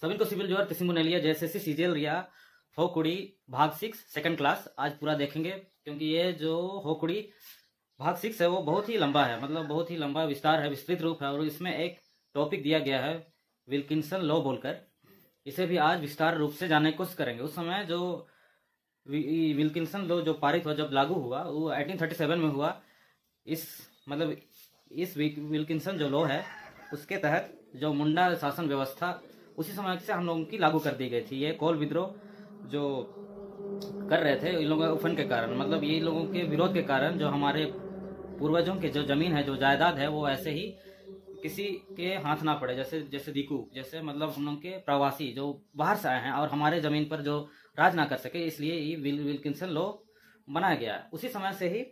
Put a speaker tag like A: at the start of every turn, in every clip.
A: सभी को सिविल जोर किसी ने लिया जैसे सीजीएल रिया होकुड़ी भाग 6 सेकंड क्लास आज पूरा देखेंगे, क्योंकि ये जो होकुड़ी भाग 6 है वो बहुत ही लंबा है, मतलब बहुत ही लंबा विस्तार है, विस्तृत रूप है। और इसमें एक टॉपिक दिया गया है विल्किंसन लॉ बोलकर, इसे भी आज विस्तार रूप से जानने की कोशिश करेंगे। उस समय जो विल्किंसन लॉ जो पारित हुआ, जब लागू हुआ, वो 1837 में हुआ। इस विल्किंसन जो लॉ है उसके तहत जो मुंडा शासन व्यवस्था उसी समय से हम लोगों की लागू कर दी गई थी। ये कोल विद्रोह जो कर रहे थे इन लोगों के उफन के कारण, मतलब ये लोगों के विरोध के कारण, जो हमारे पूर्वजों के जो जमीन है, जो जायदाद है, वो ऐसे ही किसी के हाथ ना पड़े, जैसे दीकू, जैसे मतलब हम लोग के प्रवासी जो बाहर से आए हैं और हमारे जमीन पर जो राज ना कर सके, इसलिए ये विल्किंसन लॉ बनाया गया। उसी समय से ही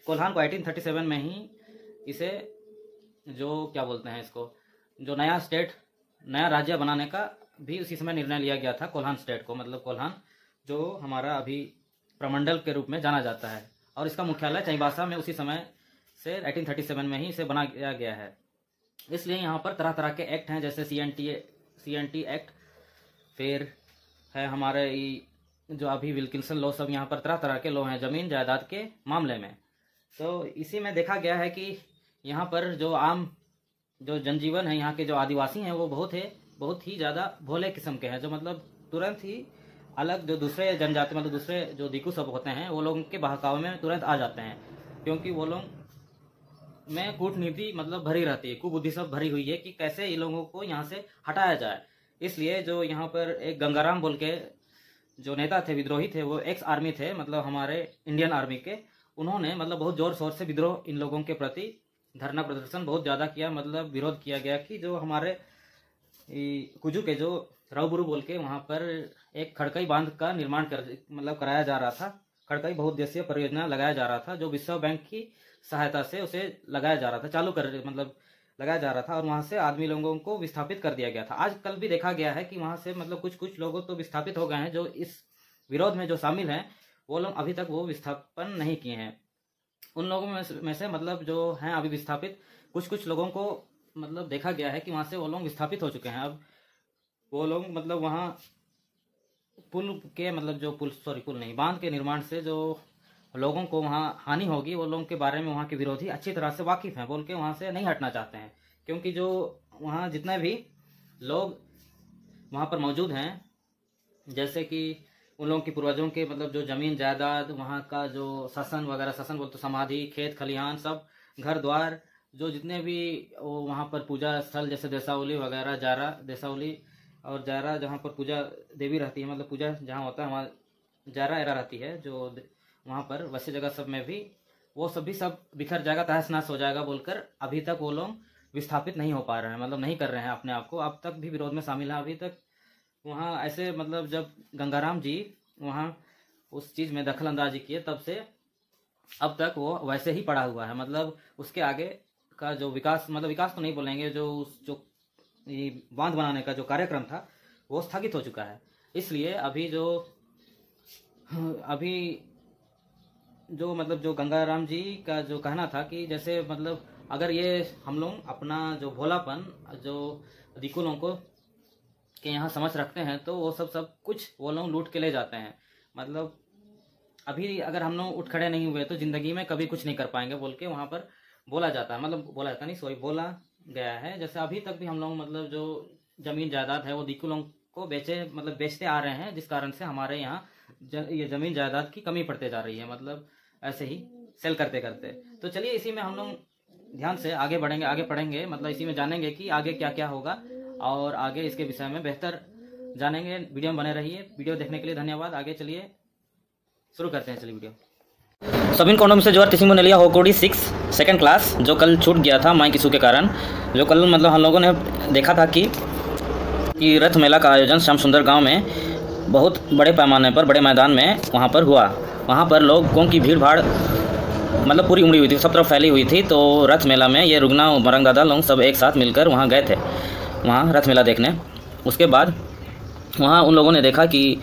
A: कोल्हान को 1837 में ही इसे जो क्या बोलते हैं इसको, जो नया राज्य बनाने का भी उसी समय निर्णय लिया गया था। कोल्हान स्टेट को, मतलब कोल्हान जो हमारा अभी प्रमंडल के रूप में जाना जाता है, और इसका मुख्यालय चाईबासा में उसी समय से 1837 में ही इसे बनाया गया है। इसलिए यहाँ पर तरह तरह के एक्ट हैं, जैसे CNT एक्ट, फिर है हमारे जो अभी विल्किंसन लॉ, सब यहाँ पर तरह तरह के लॉ हैं जमीन जायदाद के मामले में। तो इसी में देखा गया है कि यहाँ पर जो आम जो जनजीवन है, यहाँ के जो आदिवासी हैं, वो बहुत ही ज़्यादा भोले किस्म के हैं, जो मतलब तुरंत ही अलग जो दूसरे जनजाति, मतलब दूसरे जो दीकू सब होते हैं, वो लोगों के बहकावे में तुरंत आ जाते हैं, क्योंकि वो लोग में कूटनीति मतलब भरी रहती है, कुबुद्धि सब भरी हुई है कि कैसे इन लोगों को यहाँ से हटाया जाए। इसलिए जो यहाँ पर एक गंगाराम बोल के जो नेता थे, विद्रोही थे, वो एक्स आर्मी थे, मतलब हमारे इंडियन आर्मी के, उन्होंने मतलब बहुत जोर शोर से विद्रोह इन लोगों के प्रति धरना प्रदर्शन बहुत ज़्यादा किया, मतलब विरोध किया गया कि जो हमारे कुजू के जो रावबुरु बोल के वहाँ पर एक खड़कई बांध का निर्माण कराया जा रहा था। खड़कई बहुउद्देशीय परियोजना लगाया जा रहा था, जो विश्व बैंक की सहायता से उसे लगाया जा रहा था, लगाया जा रहा था, और वहाँ से आदमी लोगों को विस्थापित कर दिया गया था। आजकल भी देखा गया है कि वहाँ से मतलब कुछ लोगों तो विस्थापित हो गए हैं, जो इस विरोध में जो शामिल हैं, वो लोग अभी तक वो विस्थापन नहीं किए हैं। उन लोगों में से मतलब जो हैं अभी विस्थापित, कुछ लोगों को मतलब देखा गया है कि वहाँ से वो लोग विस्थापित हो चुके हैं। अब वो लोग मतलब वहाँ पुल के मतलब जो पुल नहीं, बांध के निर्माण से जो लोगों को वहाँ हानि होगी, वो लोगों के बारे में वहाँ के विरोधी अच्छी तरह से वाकिफ हैं, बोल के वहाँ से नहीं हटना चाहते हैं, क्योंकि जो वहाँ जितने भी लोग वहाँ पर मौजूद हैं, जैसे कि उन लोगों के पूर्वजों के मतलब जो जमीन जायदाद, वहाँ का जो शासन वगैरह, शासन बोलते समाधि, खेत खलिहान, सब घर द्वार, जो जितने भी वहाँ पर पूजा स्थल, जैसे देसावली वगैरह, जारा देसावली और जारा, जहाँ पर पूजा देवी रहती है, मतलब पूजा जहाँ होता है वहाँ जारा एरा रहती है, जो वहाँ पर वैसी जगह सब में भी वो सब बिखर जाएगा, तहस नहस हो जाएगा बोलकर अभी तक वो लोग विस्थापित नहीं हो पा रहे हैं, मतलब नहीं कर रहे हैं अपने आप को, अब तक भी विरोध में शामिल है। अभी तक वहाँ ऐसे मतलब जब गंगाराम जी वहाँ उस चीज़ में दखल अंदाजी किए, तब से अब तक वो वैसे ही पड़ा हुआ है। मतलब उसके आगे का जो विकास, मतलब विकास तो नहीं बोलेंगे, जो बांध बनाने का जो कार्यक्रम था वो स्थगित हो चुका है। इसलिए अभी जो गंगाराम जी का जो कहना था कि जैसे मतलब अगर ये हम लोग अपना जो भोलापन जो दीकू लोगों को के यहाँ समझ रखते हैं, तो वो सब कुछ वो लोग लूट के ले जाते हैं। मतलब अभी अगर हम लोग उठ खड़े नहीं हुए तो जिंदगी में कभी कुछ नहीं कर पाएंगे बोल के वहाँ पर बोला जाता है, मतलब बोला गया है। जैसे अभी तक भी हम लोग मतलब जो जमीन जायदाद है वो दीकू लोगों को बेचते आ रहे हैं, जिस कारण से हमारे यहाँ ये जमीन जायदाद की कमी पड़ते जा रही है, मतलब ऐसे ही सेल करते करते। तो चलिए इसी में हम लोग ध्यान से आगे पढ़ेंगे, मतलब इसी में जानेंगे कि आगे क्या क्या होगा, और आगे इसके विषय में बेहतर जानेंगे। वीडियो में बने रहिए। वीडियो देखने के लिए धन्यवाद। आगे चलिए शुरू करते हैं। चलिए वीडियो। सभी कोणों में से जो है किसी ने लिया होकुड़ी 6 सेकंड क्लास, जो कल छूट गया था माइक इशू के कारण, जो कल मतलब हम लोगों ने देखा था कि रथ मेला का आयोजन श्याम सुंदर गाँव में बहुत बड़े पैमाने पर, बड़े मैदान में वहाँ पर हुआ। वहाँ पर लोगों की भीड़ भाड़ मतलब पूरी उमड़ी हुई थी, सब तरफ फैली हुई थी। तो रथ मेला में ये रुगना मरंग दादा लोग सब एक साथ मिलकर वहाँ गए थे, वहाँ रथ मेला देखने। उसके बाद वहाँ उन लोगों ने देखा कि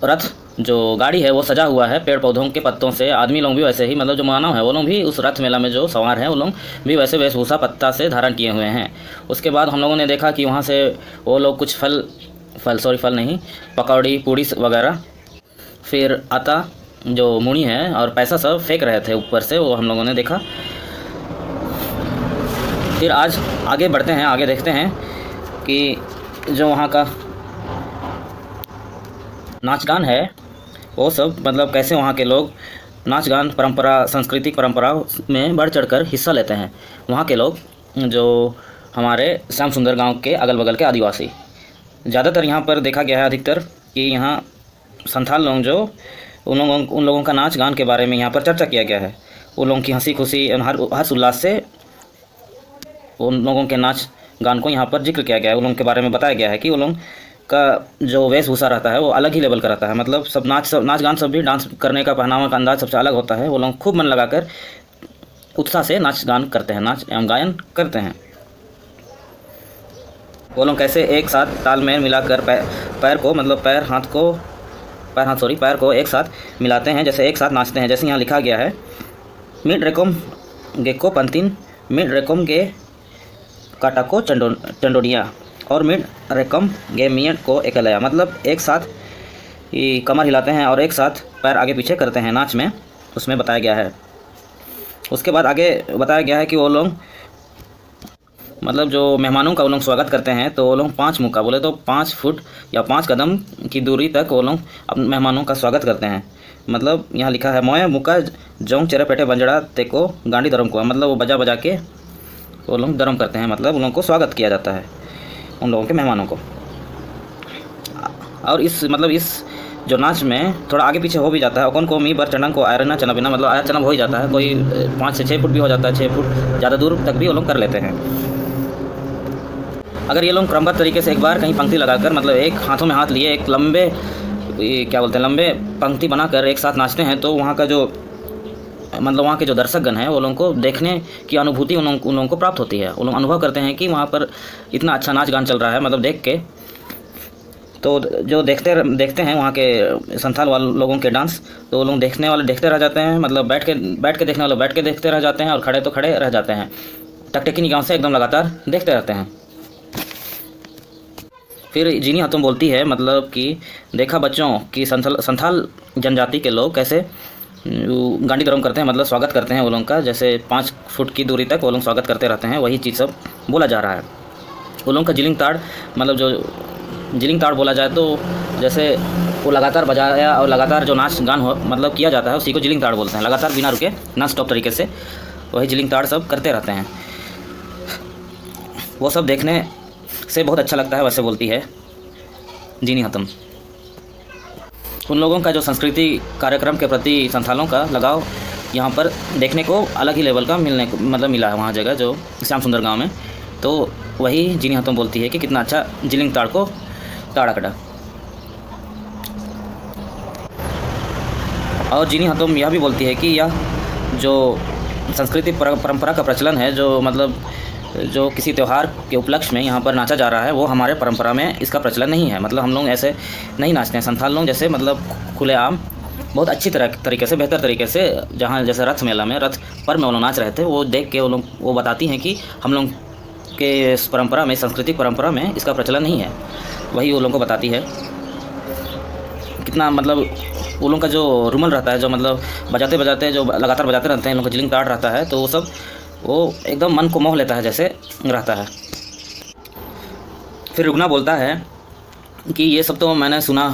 A: रथ जो गाड़ी है वो सजा हुआ है पेड़ पौधों के पत्तों से। आदमी लोग भी वैसे ही, मतलब जो मानव है वो लोग भी उस रथ मेला में जो सवार हैं वो लोग भी वैसे वेशभूषा पत्ता से धारण किए हुए हैं। उसके बाद हम लोगों ने देखा कि वहाँ से वो लोग कुछ फल नहीं, पकौड़ी पूड़ी वगैरह, फिर आटा जो मूढ़ी है और पैसा सब फेंक रहे थे ऊपर से, वो हम लोगों ने देखा। फिर आज आगे बढ़ते हैं, आगे देखते हैं कि जो वहाँ का नाच गान है वो सब, मतलब कैसे वहाँ के लोग नाच गान परंपरा, सांस्कृतिक परंपरा में बढ़ चढ़कर हिस्सा लेते हैं। वहाँ के लोग जो हमारे श्याम सुंदर गांव के अगल बगल के आदिवासी, ज़्यादातर यहाँ पर देखा गया है अधिकतर कि यहाँ संथाल लोग जो उन लोगों का नाच गान के बारे में यहाँ पर चर्चा किया गया है। उन लोगों की हंसी खुशी हर्ष उल्लास से उन लोगों के नाच गान को यहाँ पर जिक्र किया गया है। उन लोगों के बारे में बताया गया है कि उन लोगों का जो वेशभूषा रहता है वो अलग ही लेवल का रहता है। मतलब सब नाच गान सब भी, डांस करने का पहनावा का अंदाज सबसे अलग होता है। वो लोग खूब मन लगाकर उत्साह से नाच गान करते हैं, नाच एवं गायन करते हैं। वो लोग कैसे एक साथ तालमेल मिलाकर पैर को एक साथ मिलाते हैं, जैसे एक साथ नाचते हैं। जैसे यहाँ लिखा गया है, मिड रेकोम गेको पंतिन मिड रेकोम गे काटाको चंडोडिया और मिड रेकम गे मियट को एकलया। मतलब एक साथ कमर हिलाते हैं और एक साथ पैर आगे पीछे करते हैं नाच में, उसमें बताया गया है। उसके बाद आगे बताया गया है कि वो लोग, मतलब जो मेहमानों का वो लोग स्वागत करते हैं तो वो लोग 5 मुक्का, बोले तो 5 फुट या 5 कदम की दूरी तक वो लोग अपने मेहमानों का स्वागत करते हैं। मतलब यहाँ लिखा है, मोए मुक्का जोंग चेरे पेटे बंजड़ा तेको गांडी धर्म को, मतलब वो बजा बजा के वो लोग धर्म करते हैं, मतलब उन लोगों को स्वागत किया जाता है उन लोगों के मेहमानों को। और इस जो नाच में थोड़ा आगे पीछे हो भी जाता है। कौन को मी बर चढ़न को आयरना चना बिना, मतलब आयर चना हो ही जाता है। कोई 5 से 6 फुट भी हो जाता है, 6 फुट ज़्यादा दूर तक भी वो लोग कर लेते हैं। अगर ये लोग क्रमबद्ध तरीके से एक बार कहीं पंक्ति लगाकर, मतलब एक हाथों में हाथ लिए एक लंबे लंबे पंक्ति बनाकर एक साथ नाचते हैं, तो वहाँ का जो, मतलब वहाँ के जो दर्शकगण हैं वो लोगों को देखने की अनुभूति उन लोगों को प्राप्त होती है। वो लोग अनुभव करते हैं कि वहाँ पर इतना अच्छा नाच गान चल रहा है, मतलब देख के। तो जो देखते हैं वहाँ के संथाल वाले लोगों के डांस, तो वो लोग देखने वाले देखते रह जाते हैं, मतलब बैठ के देखने वाले बैठ के देखते रह जाते हैं और खड़े तो खड़े रह जाते हैं, टकटकी निगाहों से एकदम लगातार देखते रहते हैं। फिर जीनी हाथों बोलती है, मतलब कि देखा बच्चों कि संथाल जनजाति के लोग कैसे गांडी धर्म करते हैं, मतलब स्वागत करते हैं वो लोगों का, जैसे 5 फुट की दूरी तक वो लोग स्वागत करते रहते हैं। वही चीज़ सब बोला जा रहा है। वो लोगों का जिलिंग ताड़, मतलब जो जिलिंग ताड़ बोला जाए तो जैसे वो लगातार बजाया और लगातार जो नाच गान हो मतलब किया जाता है उसी को जिलिंग ताड़ बोलते हैं। लगातार बिना रुके नॉन स्टॉप तरीके से वही जिलिंग ताड़ सब करते रहते हैं। वो सब देखने से बहुत अच्छा लगता है, वैसे बोलती है जीनी हतम। उन लोगों का जो संस्कृति कार्यक्रम के प्रति संथालों का लगाव यहाँ पर देखने को अलग ही लेवल का मिला है वहाँ जगह जो श्याम सुंदर गांव में। तो वही जीनी हतम बोलती है कि कितना अच्छा जिलिंग ताड़ को ताड़ा कटा। और जीनी हतम यह भी बोलती है कि यह जो संस्कृति परंपरा का प्रचलन है, जो मतलब जो किसी त्यौहार के उपलक्ष्य में यहाँ पर नाचा जा रहा है, वो हमारे परंपरा में इसका प्रचलन नहीं है। मतलब हम लोग ऐसे नहीं नाचते हैं। संथाल लोग जैसे मतलब खुलेआम बहुत अच्छी तरीके से, बेहतर तरीके से, जहाँ जैसे रथ मेला में रथ पर में वो लोग नाच रहे थे, वो देख के वो बताती हैं कि हम लोग के इस परंपरा में, सांस्कृतिक परंपरा में इसका प्रचलन नहीं है। वही वो लोगों को बताती है कितना, मतलब वो लोगों का जो रुमल रहता है, जो मतलब बजाते बजाते जो लगातार बजाते रहते हैं, लोगों का जिलिंग ताड़ रहता है, तो वो सब वो एकदम मन को मोह लेता है जैसे रहता है। फिर रुगना बोलता है कि ये सब तो मैंने सुना,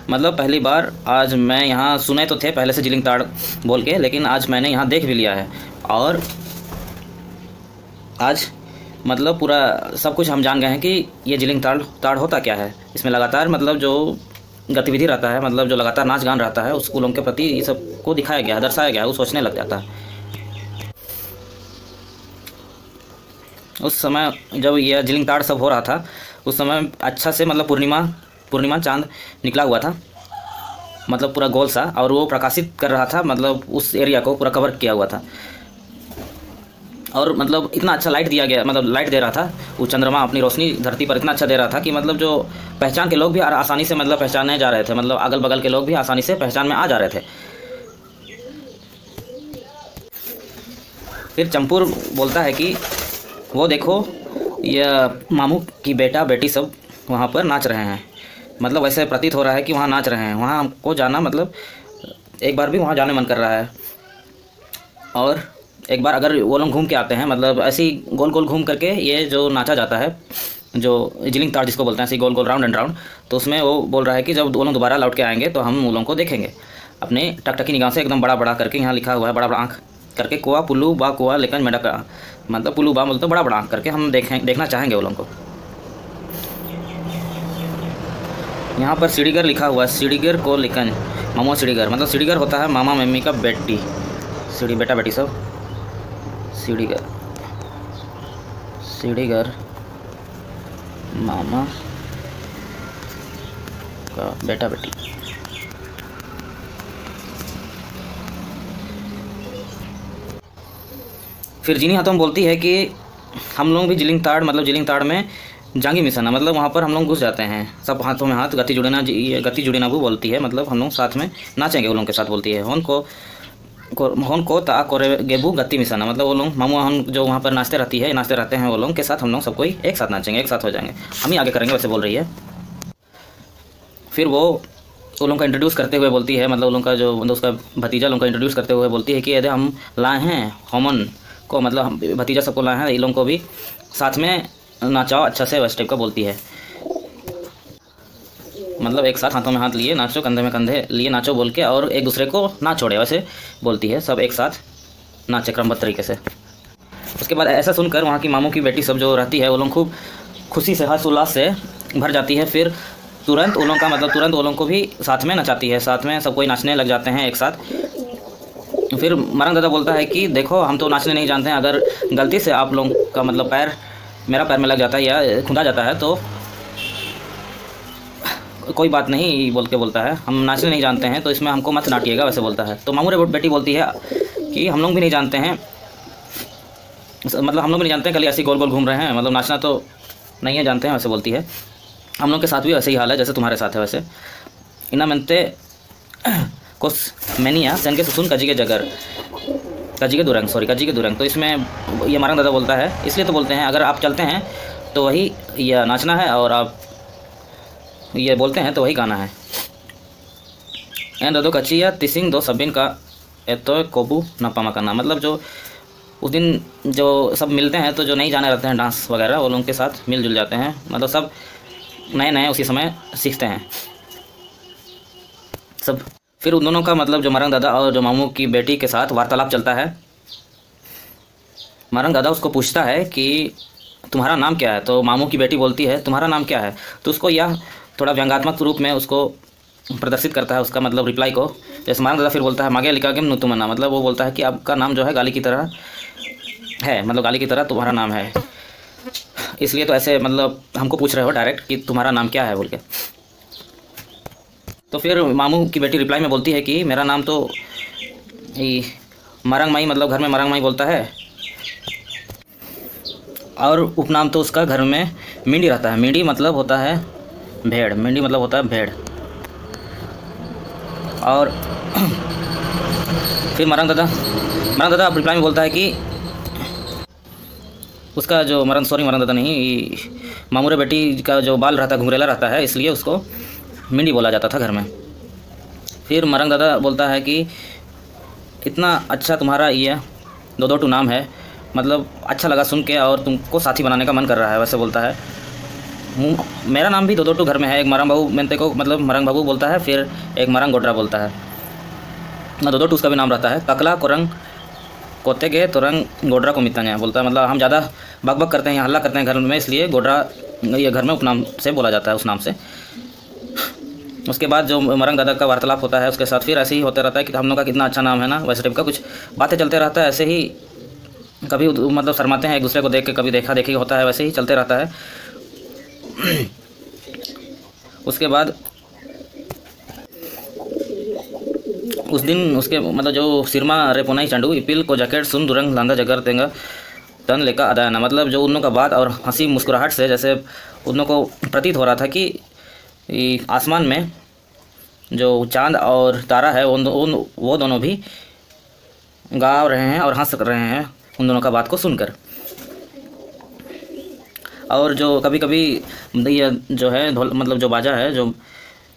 A: मतलब पहली बार आज मैं यहाँ, सुने तो थे पहले से जिलिंग ताड़ बोल के, लेकिन आज मैंने यहाँ देख भी लिया है। और आज मतलब पूरा सब कुछ हम जान गए हैं कि ये जिलिंग ताड़ होता क्या है। इसमें लगातार मतलब जो गतिविधि रहता है, मतलब जो लगातार नाच गान रहता है, उस लोगों के प्रति ये सब को दिखाया गया है, दर्शाया गया है। वो सोचने लग जाता है। उस समय जब यह जिलिंग ताड़ सब हो रहा था, उस समय अच्छा से मतलब पूर्णिमा चांद निकला हुआ था, मतलब पूरा गोल सा, और वो प्रकाशित कर रहा था, मतलब उस एरिया को पूरा कवर किया हुआ था। और मतलब इतना अच्छा लाइट दिया गया, मतलब लाइट दे रहा था वो चंद्रमा अपनी रोशनी धरती पर इतना अच्छा दे रहा था कि मतलब जो पहचान के लोग भी आसानी से मतलब पहचाने जा रहे थे, मतलब अगल बगल के लोग भी आसानी से पहचान में आ जा रहे थे। फिर चंपूर बोलता है कि वो देखो यह मामू की बेटा बेटी सब वहाँ पर नाच रहे हैं, मतलब वैसे प्रतीत हो रहा है कि वहाँ नाच रहे हैं, वहाँ हमको जाना मतलब एक बार भी वहाँ जाने मन कर रहा है। और एक बार अगर वो लोग घूम के आते हैं, मतलब ऐसे ही गोल गोल घूम करके ये जो नाचा जाता है, जो जिलिंग ताड़ जिसको बोलते हैं, ऐसे गोल गोल राउंड एंड राउंड, तो उसमें वो बोल रहा है कि जब वो लोग दोबारा लौट के आएंगे तो हम वो लोगों को देखेंगे अपने टकटकी निगाह से, एकदम बड़ा बड़ा करके। यहाँ लिखा हुआ है बड़ा बड़ा आँख करके, कुआ पुल्लू बा कुआ लेकिन मेढक का, मतलब पुल्लू बा बोलते बड़ा बड़ा आँख करके हम देखना चाहेंगे वो लोगों को। यहाँ पर सीढ़ीगर लिखा हुआ है, सीढ़ीगर को लिखन मामो सीढ़ीगर, मतलब सीढ़ीगर होता है मामा मम्मी का बेटी, सीढ़ी बेटा बेटी सब, सीढ़ीगर सीढ़ीगर मामा का बेटा बेटी। फिर जीनी हाथों बोलती है कि हम लोग भी जिलिंग ताड़, मतलब जिलिंग ताड़ में जांगी मिसाना, मतलब वहाँ पर हम लोग घुस जाते हैं, सब हाथों में हाथ, गति जुड़े ना वो बोलती है, मतलब हम लोग साथ में नाचेंगे वो लोगों के साथ बोलती है। होन को ता कोरे गेबू गति मिसाना, मतलब वो लोग मामू हम जो वहाँ पर नाचते रहते हैं वो लोग के साथ हम लोग सब कोई एक साथ नाचेंगे, एक साथ हो जाएंगे, हम ही आगे करेंगे वैसे बोल रही है। फिर वो लोगों का इंट्रोड्यूस करते हुए बोलती है, मतलब उन लोगों का जो मतलब उसका भतीजा लोगों का इंट्रोड्यूस करते हुए बोलती है कि यदि हम लाए हैं हमन को, मतलब हम भतीजा सबको लाए हैं, इन लोगों को भी साथ में नाचाओ अच्छा से, वैसे टाइप का बोलती है, मतलब एक साथ हाथों में हाथ लिए नाचो, कंधे में कंधे लिए नाचो बोल के, और एक दूसरे को ना छोड़े वैसे बोलती है, सब एक साथ नाचे क्रमबद्ध तरीके से। उसके बाद ऐसा सुनकर वहाँ की मामू की बेटी सब जो रहती है वो लोग खूब खुशी से हर्ष उल्लास से भर जाती है। फिर तुरंत उन लोगों का मतलब तुरंत वो लोगों को भी साथ में नचाती है, साथ में सब कोई नाचने लग जाते हैं एक साथ। फिर मरंग दादा बोलता है कि देखो हम तो नाचने नहीं जानते हैं, अगर गलती से आप लोगों का मतलब पैर मेरा पैर में लग जाता है या खुंदा जाता है तो कोई बात नहीं बोल के बोलता है, हम नाचने नहीं जानते हैं तो इसमें हमको मत डांटिएगा वैसे बोलता है। तो मामू रे बेटी बोलती है कि हम लोग भी नहीं जानते हैं, मतलब हम लोग भी नहीं जानते हैं, कल ऐसे गोल गोल घूम रहे हैं, मतलब नाचना तो नहीं है जानते हैं वैसे बोलती है। हम लोग के साथ भी वैसे ही हाल है जैसे तुम्हारे साथ है वैसे। इना मनते कोस मैनिया सन के सुसुन कजी के जगर कजी के दुरंग, तो इसमें ये मरंग दादा बोलता है, इसलिए तो बोलते हैं अगर आप चलते हैं तो वही यह नाचना है, और आप ये बोलते हैं तो वही गाना है। एंड दो कचिया तिसिंग दो सबिन का एतो कोबू नपामा करना, मतलब जो उस दिन जो सब मिलते हैं तो जो नहीं जाने रहते हैं डांस वगैरह वो लोगों के साथ मिलजुल जाते हैं, मतलब सब नए नए उसी समय सीखते हैं सब। फिर उन दोनों का मतलब जो मरंग दादा और जो मामू की बेटी के साथ वार्तालाप चलता है। मरंग दादा उसको पूछता है कि तुम्हारा नाम क्या है, तो मामू की बेटी बोलती है तुम्हारा नाम क्या है, तो उसको यह थोड़ा व्यंगात्मक रूप में उसको प्रदर्शित करता है उसका मतलब रिप्लाई को। जैसे मरंग दादा फिर बोलता है मागे लिखा के नुतुमना, मतलब वो बोलता है कि आपका नाम जो है गाली की तरह है, मतलब गाली की तरह तुम्हारा नाम है, इसलिए तो ऐसे मतलब हमको पूछ रहे हो डायरेक्ट कि तुम्हारा नाम क्या है बोल के। तो फिर मामू की बेटी रिप्लाई में बोलती है कि मेरा नाम तो मरंग माई, मतलब घर में मरंग माई बोलता है, और उपनाम तो उसका घर में मिंडी रहता है। मिंडी मतलब होता है भेड़, मिंडी मतलब होता है भेड़। और फिर मरंग दादा रिप्लाई में बोलता है कि उसका जो मरंग दादा नहीं, मामूरे बेटी का जो बाल रहता है घुंघरेला रहता है, इसलिए उसको मिंडी बोला जाता था घर में। फिर मरंग दादा बोलता है कि इतना अच्छा तुम्हारा ये दो टू नाम है, मतलब अच्छा लगा सुन के और तुमको साथी बनाने का मन कर रहा है वैसे बोलता है। मेरा नाम भी दो टू घर में है, एक मरंग बाबू मेंते को मतलब मरंग बाबू बोलता है, फिर एक मरंग गोड्रा बोलता है ना, दो टू उसका भी नाम रहता है। ककला कोरंग कोते के तोरंग गोड्रा को मितान्या बोलता है, मतलब हम ज़्यादा बक करते हैं, हल्ला करते हैं घर में, इसलिए गोड्रा ये घर में उपनाम से बोला जाता है उस नाम से। उसके बाद जो मरंग दादा का वार्तालाप होता है उसके साथ फिर ऐसे ही होता रहता है कि हम लोग का कितना अच्छा नाम है ना, वैसे टाइप का कुछ बातें चलते रहता है। ऐसे ही कभी मतलब शर्माते हैं एक दूसरे को देख के, कभी देखा देखी होता है, वैसे ही चलते रहता है। उसके बाद उस दिन उसके मतलब जो सिरमा रेपोनाई चांडू इपिल को जैकेट सुन दुरंग लांदा जगर देंगा तन लेकर अदायना, मतलब जो उन लोगों का बात और हंसी मुस्कुराहट से जैसे उन लोगों को प्रतीत हो रहा था कि आसमान में जो चांद और तारा है वो दोनों भी गा रहे हैं और हंस रहे हैं उन दोनों का बात को सुनकर। और जो कभी कभी ये जो है मतलब जो बाजा है, जो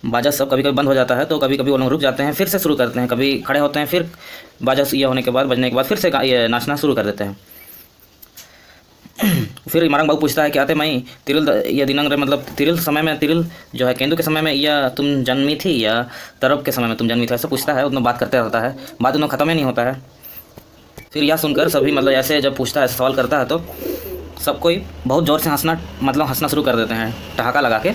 A: बाजा सब कभी कभी बंद हो जाता है, तो कभी कभी वो लोग रुक जाते हैं, फिर से शुरू करते हैं, कभी खड़े होते हैं, फिर बाजा ये होने के बाद, बजने के बाद फिर से ये नाचना शुरू कर देते हैं। फिर मारंग बाबू पूछता है कि आते मई तिरुल या दिनंग मतलब तिरुल समय में, तिरुल जो है केंदू के समय में या तुम जन्मी थी या तरब के समय में तुम जन्मी थी, ऐसा पूछता है। उतना बात करते रहता है, बात उन्हें ख़त्म ही नहीं होता है। फिर यह सुनकर सभी मतलब ऐसे जब पूछता है, सवाल करता है, तो सब कोई बहुत ज़ोर से हंसना शुरू कर देते हैं ठहाका लगा के।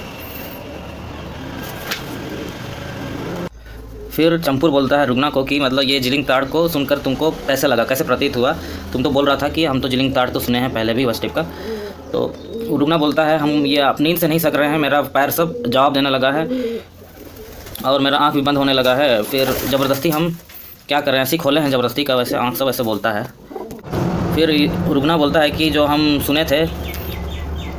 A: फिर चंपुर बोलता है रुगना को कि मतलब ये जिलिंग ताड़ को सुनकर तुमको कैसे लगा, कैसे प्रतीत हुआ? तुम तो बोल रहा था कि हम तो जिलिंग ताड़ तो सुने हैं पहले भी, बस टिप का। तो रुगना बोलता है हम ये अपनी नींद से नहीं सक रहे हैं, मेरा पैर सब जवाब देने लगा है और मेरा आँख भी बंद होने लगा है। फिर ज़बरदस्ती हम क्या करें, ऐसी खोले हैं ज़बरदस्ती का, वैसे आँख सब ऐसे बोलता है। फिर रुगना बोलता है कि जो हम सुने थे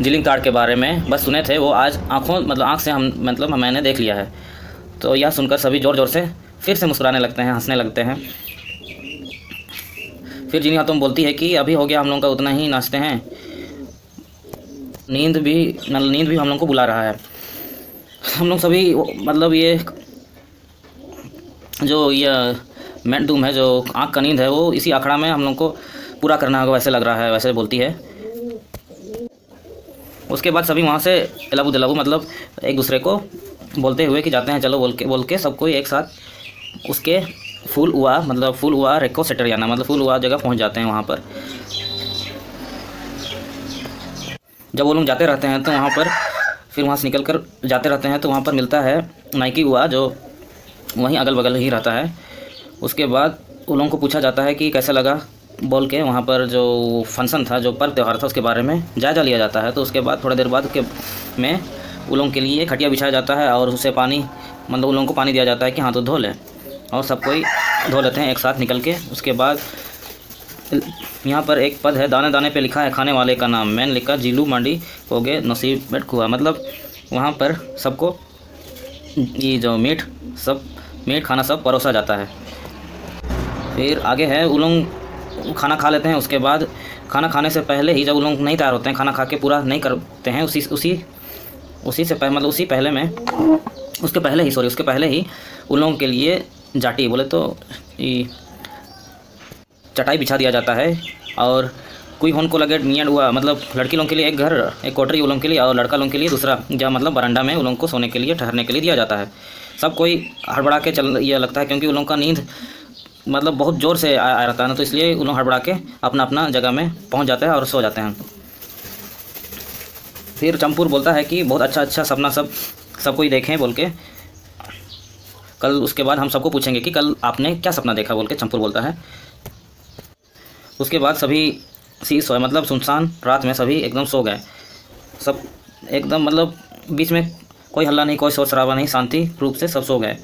A: जिलिंग ताड़ के बारे में, बस सुने थे, वो आज आँख से हम मैंने देख लिया है। तो यह सुनकर सभी ज़ोर ज़ोर से फिर से मुस्कुराने लगते हैं, हंसने लगते हैं। फिर जिनी हाथों बोलती है कि अभी हो गया हम लोगों का, उतना ही नाचते हैं, नींद भी हम लोगों को बुला रहा है। हम लोग सभी मतलब ये जो ये मेंटदूम है, जो आँख का नींद है, वो इसी आखड़ा में हम लोग को पूरा करना होगा, वैसे लग रहा है, वैसे बोलती है। उसके बाद सभी वहाँ से एलाबू मतलब एक दूसरे को बोलते हुए कि जाते हैं, चलो बोल के सबको एक साथ उसके फूल हुआ रेको सेटर जाना, मतलब फूल हुआ जगह पहुंच जाते हैं वहाँ पर। जब वो लोग जाते रहते हैं तो वहाँ पर फिर वहाँ से निकल कर जाते रहते हैं तो वहाँ पर मिलता है नाइकी हुआ, जो वहीं अगल बगल ही रहता है। उसके बाद उन लोगों को पूछा जाता है कि कैसा लगा बोल के, वहाँ पर जो फंक्शन था, जो पर्व त्यौहार था, उसके बारे में जायज़ा लिया जाता है। तो उसके बाद थोड़ी देर बाद में उन लोगों के लिए खटिया बिछाया जाता है और उससे पानी मतलब उन लोगों को पानी दिया जाता है कि हाँ तो धो लें, और सब कोई धो लेते हैं एक साथ निकल के। उसके बाद यहाँ पर एक पद है, दाने दाने पे लिखा है खाने वाले का नाम, मैंने लिखा जीलू मांडी हो गए नसीब बैठ खुआ, मतलब वहाँ पर सबको ये जो मीठ खाना सब परोसा जाता है। फिर आगे है, उन लोग खाना खा लेते हैं। उसके बाद खाना खाने से पहले ही, जब उन लोग नहीं तैयार होते हैं, खाना खा के पूरा नहीं करते हैं, उसके पहले ही उन लोगों के लिए जाटी बोले तो चटाई बिछा दिया जाता है। और कोई होन को लगे नियन हुआ, मतलब लड़की लोगों के लिए एक घर, एक कोठरी उन लोगों के लिए, और लड़का लोगों के लिए दूसरा, जहाँ मतलब बरांडा में उन लोगों को सोने के लिए, ठहरने के लिए दिया जाता है। सब कोई हड़बड़ा के ये लगता है, क्योंकि उन लोगों का नींद मतलब बहुत ज़ोर से आ रहता है ना, तो इसलिए उन लोग हड़बड़ा के अपना जगह में पहुँच जाते हैं और सो जाते हैं। फिर चंपुर बोलता है कि बहुत अच्छा सपना सब कोई देखें बोल के कल। उसके बाद हम सबको पूछेंगे कि कल आपने क्या सपना देखा बोल के चंपुर बोलता है। उसके बाद सभी सोए, मतलब सुनसान रात में सभी एकदम सो गए, सब एकदम मतलब बीच में कोई हल्ला नहीं, कोई शोर शराबा नहीं, शांति रूप से सब सो गए।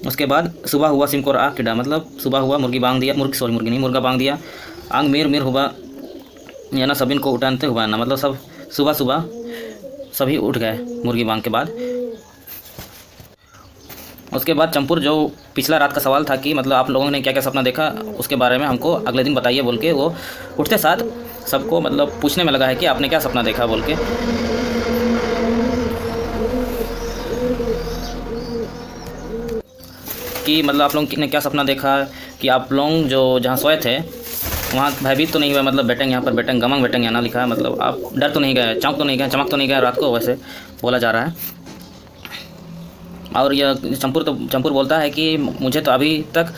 A: उसके बाद सुबह हुआ सिमकोर आग किडा, मतलब सुबह हुआ मुर्गी बांग दिया, मुर्गा बांग दिया, आंग मिर हुआ या ना सभी को उठानते हुआ ना, मतलब सब सुबह सभी उठ गए मुर्गी बांग के बाद। उसके बाद चंपुर जो पिछला रात का सवाल था कि मतलब आप लोगों ने क्या क्या सपना देखा, उसके बारे में हमको अगले दिन बताइए बोल के वो उठते साथ सबको मतलब पूछने में लगा है कि आपने क्या सपना देखा बोल के। कि मतलब आप लोगों ने क्या सपना देखा कि आप लोग जो जहाँ सोए थे वहाँ भयभीत तो नहीं हुआ, मतलब बैठेंगे यहाँ पर बैठेंगे गमंग बैठेंगे यहाँ ना लिखा है, मतलब आप डर तो नहीं गए, चमक तो नहीं गए रात को, वैसे बोला जा रहा है। और यह चंपुर बोलता है कि मुझे तो अभी तक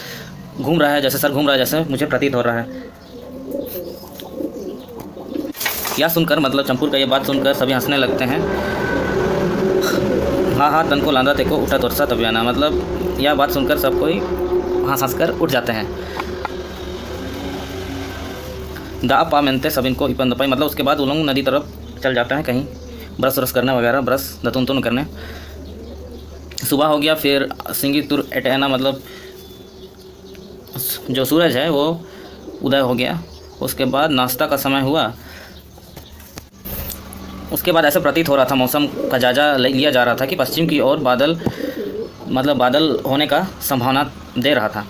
A: घूम रहा है, जैसे सर घूम रहा है, जैसे मुझे प्रतीत हो रहा है। यह सुनकर मतलब चंपुर का ये बात सुनकर सभी हंसने लगते हैं। हाँ तन को लांदा तेको उठा तोरसा तबियाना, मतलब यह बात सुनकर सब कोई हंस कर उठ जाते हैं। दा पा मेनते सब इनको इपन दपाई, मतलब उसके बाद वो लोग नदी तरफ चल जाते हैं कहीं ब्रश करने वगैरह, ब्रश दतुन करने। सुबह हो गया, फिर सिंगी तुर एटना, मतलब जो सूरज है वो उदय हो गया। उसके बाद नाश्ता का समय हुआ। उसके बाद ऐसा प्रतीत हो रहा था, मौसम का जायजा लिया जा रहा था कि पश्चिम की ओर बादल होने का संभावना दे रहा था।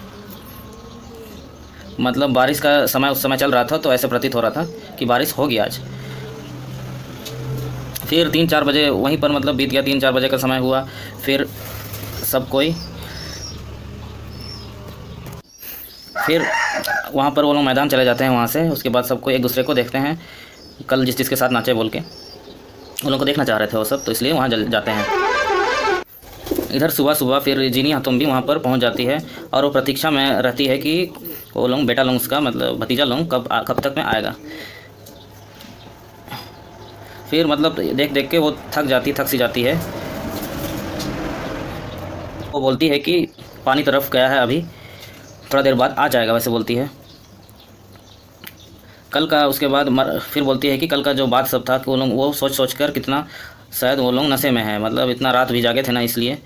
A: मतलब बारिश का समय उस समय चल रहा था, तो ऐसे प्रतीत हो रहा था कि बारिश होगी आज। फिर 3-4 बजे वहीं पर मतलब बीत गया, 3-4 बजे का समय हुआ। फिर वहाँ पर वो लोग मैदान चले जाते हैं वहाँ से। उसके बाद सबको एक दूसरे को देखते हैं, कल जिसके साथ नाचे बोल के उन लोगों को देखना चाह रहे थे वो सब, तो इसलिए वहाँ जाते हैं। इधर सुबह फिर जीनी हातुम भी वहाँ पर पहुँच जाती है और वो प्रतीक्षा में रहती है कि वो लोग बेटा लोग उसका मतलब भतीजा लोग कब तक में आएगा। फिर मतलब देख के वो थक सी जाती है। वो बोलती है कि पानी तरफ गया है, अभी थोड़ा देर बाद आ जाएगा, वैसे बोलती है। कल का उसके बाद फिर बोलती है कि कल का जो बात सब था कि वो सोच कर कितना शायद वो लोग नशे में है, मतलब इतना रात भी जागे थे ना, इसलिए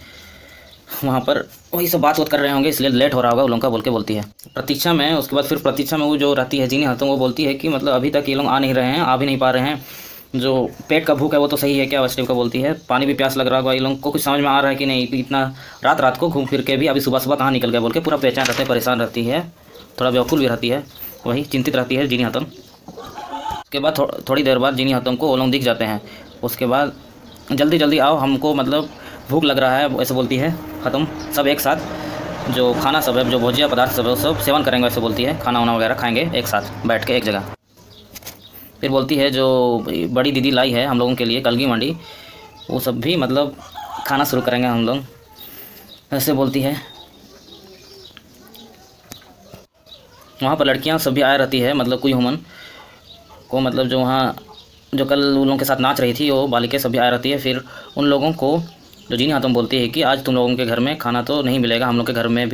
A: वहाँ पर वही सब बात कर रहे होंगे, इसलिए लेट हो रहा होगा उन लोगों का बोल के बोलती है। प्रतीक्षा में उसके बाद फिर प्रतीक्षा में वो जो रहती है जीनी हातुम, वो बोलती है कि मतलब अभी तक ये लोग आ भी नहीं पा रहे हैं। जो पेट का भूख है वो तो सही है क्या, वैष्णव का बोलती है। पानी भी प्यास लग रहा होगा, ये लोगों को कुछ समझ में आ रहा है कि नहीं, इतना रात को घूम फिर के भी अभी सुबह कहाँ निकल गया बोल के पूरा बेचैन रहते हैं, परेशान रहती है, थोड़ा बेवकूफ़ भी रहती है, वही चिंतित रहती है जीनी हातुम। उसके बाद थोड़ी देर बाद जीनी हातुम को वो लोग दिख जाते हैं। उसके बाद जल्दी आओ, हमको मतलब भूख लग रहा है, ऐसे बोलती है हातुम। सब एक साथ जो खाना सब है, जो भोजिया पदार्थ सब है, सब सेवन करेंगे, वैसे बोलती है। खाना वाना वगैरह खाएंगे एक साथ बैठ के एक जगह। फिर बोलती है जो बड़ी दीदी लाई है हम लोगों के लिए कलगी मंडी, वो सब भी मतलब खाना शुरू करेंगे हम लोग, ऐसे बोलती है। वहाँ पर लड़कियाँ सब भी आ रहती है, मतलब कोई हुमन को, मतलब जो वहाँ जो कल उन लोगों के साथ नाच रही थी वो बालिके सब भी आ रहती है। फिर उन लोगों को जो जीनी हातुम बोलती है कि आज तुम लोगों के घर में खाना तो नहीं मिलेगा, हम लोग के घर में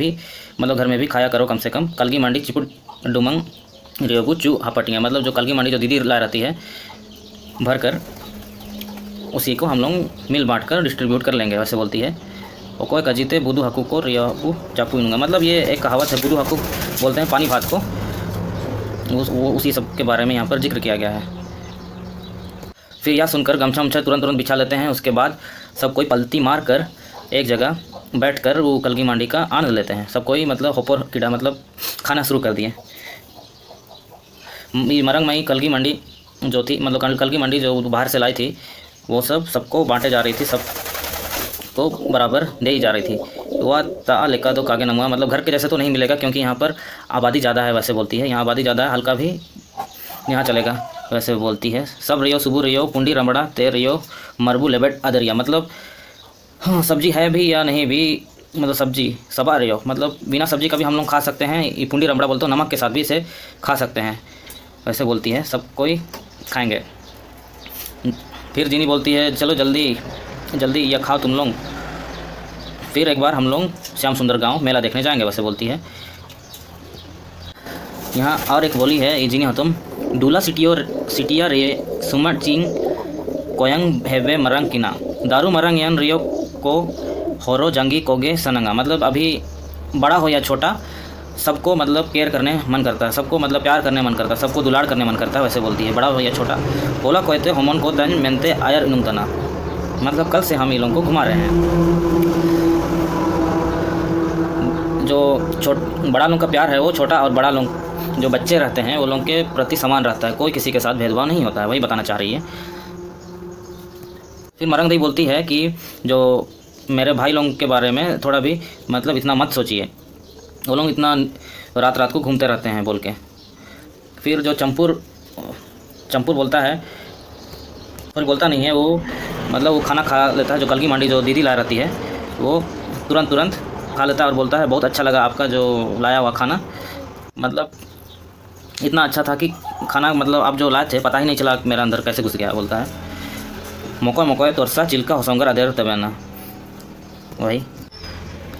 A: भी खाया करो कम से कम। कलगी मंडी चिपुट डुमंग रेगू चू हापटियाँ, मतलब जो कलगी मंडी जो दीदी ला रहती है भर कर, उसी को हम लोग मिल बांट कर डिस्ट्रीब्यूट कर लेंगे, वैसे बोलती है। और कोई कजीते बुदू हकू को रियाकू चाकू दूँगा, मतलब ये एक कहावत है, बुदू हकू बोलते हैं पानी भात को, वो उसी सब के बारे में यहाँ पर जिक्र किया गया है। फिर यह सुनकर गमछा उमछा तुरंत बिछा लेते हैं। उसके बाद सब कोई पलती मार कर एक जगह बैठ कर वो कलगी मंडी का आनंद लेते हैं। सब कोई मतलब होपर कीड़ा मतलब खाना शुरू कर दिए। मरंग मई कलगी मंडी जो थी, मतलब कलगी मंडी जो बाहर से लाई थी, वो सबको बांटे जा रही थी, सबको बराबर दे ही जा रही थी। वह ता लेका दो कागे नमुआ, मतलब घर के जैसे तो नहीं मिलेगा क्योंकि यहाँ पर आबादी ज़्यादा है, वैसे बोलती है। यहाँ आबादी ज़्यादा है, हल्का भी यहाँ चलेगा, वैसे बोलती है। सब रियो सुबह रियो पुंडी रमड़ा ते रियो मरबू लेबेट अदरिया, मतलब हाँ सब्जी है भी या नहीं भी, मतलब सब्जी सबा रियो, मतलब बिना सब्जी का भी हम लोग खा सकते हैं। ये पुंडी रमड़ा बोलते हो, नमक के साथ भी इसे खा सकते हैं, वैसे बोलती है। सब कोई खाएंगे। फिर जीनी बोलती है चलो जल्दी यह खाओ तुम लोग, फिर एक बार हम लोग श्याम सुंदर गांव मेला देखने जाएंगे, वैसे बोलती है। यहाँ और एक बोली है ये जीनी हातुम, डूला सिटिया रे सुमट चिंग कोयंग भेवे मरंग किना दारू मरंग यन रियो को होरो जंगी कोगे सनंगा, मतलब अभी बड़ा हो या छोटा सबको मतलब केयर करने मन करता है, सबको मतलब प्यार करने मन करता है, सबको दुलाड़ करने मन करता है, वैसे बोलती है। बड़ा हो या छोटा बोला कहते होमन को तन मेनते आयर इनुतना, मतलब कल से हम इन लोगों को घुमा रहे हैं। जो बड़ा लोग का प्यार है वो छोटा और बड़ा लोग जो बच्चे रहते हैं वो लोगों के प्रति समान रहता है, कोई किसी के साथ भेदभाव नहीं होता है, वही बताना चाह रही है। फिर मरंग दी बोलती है कि जो मेरे भाई लोगों के बारे में थोड़ा भी मतलब इतना मत सोचिए, वो लोग इतना रात को घूमते रहते हैं बोल के। फिर जो चंपुर बोलता है, और बोलता नहीं है वो, मतलब वो खाना खा लेता है। जो कलगी मंडी जो दीदी ला रहती है वो तुरंत खा लेता है और बोलता है बहुत अच्छा लगा आपका जो लाया हुआ खाना, मतलब इतना अच्छा था कि खाना मतलब आप जो लाए थे पता ही नहीं चला मेरा अंदर कैसे घुस गया, बोलता है। मोको तोरसा चिल्का होसंगर अदेर तबैना, वही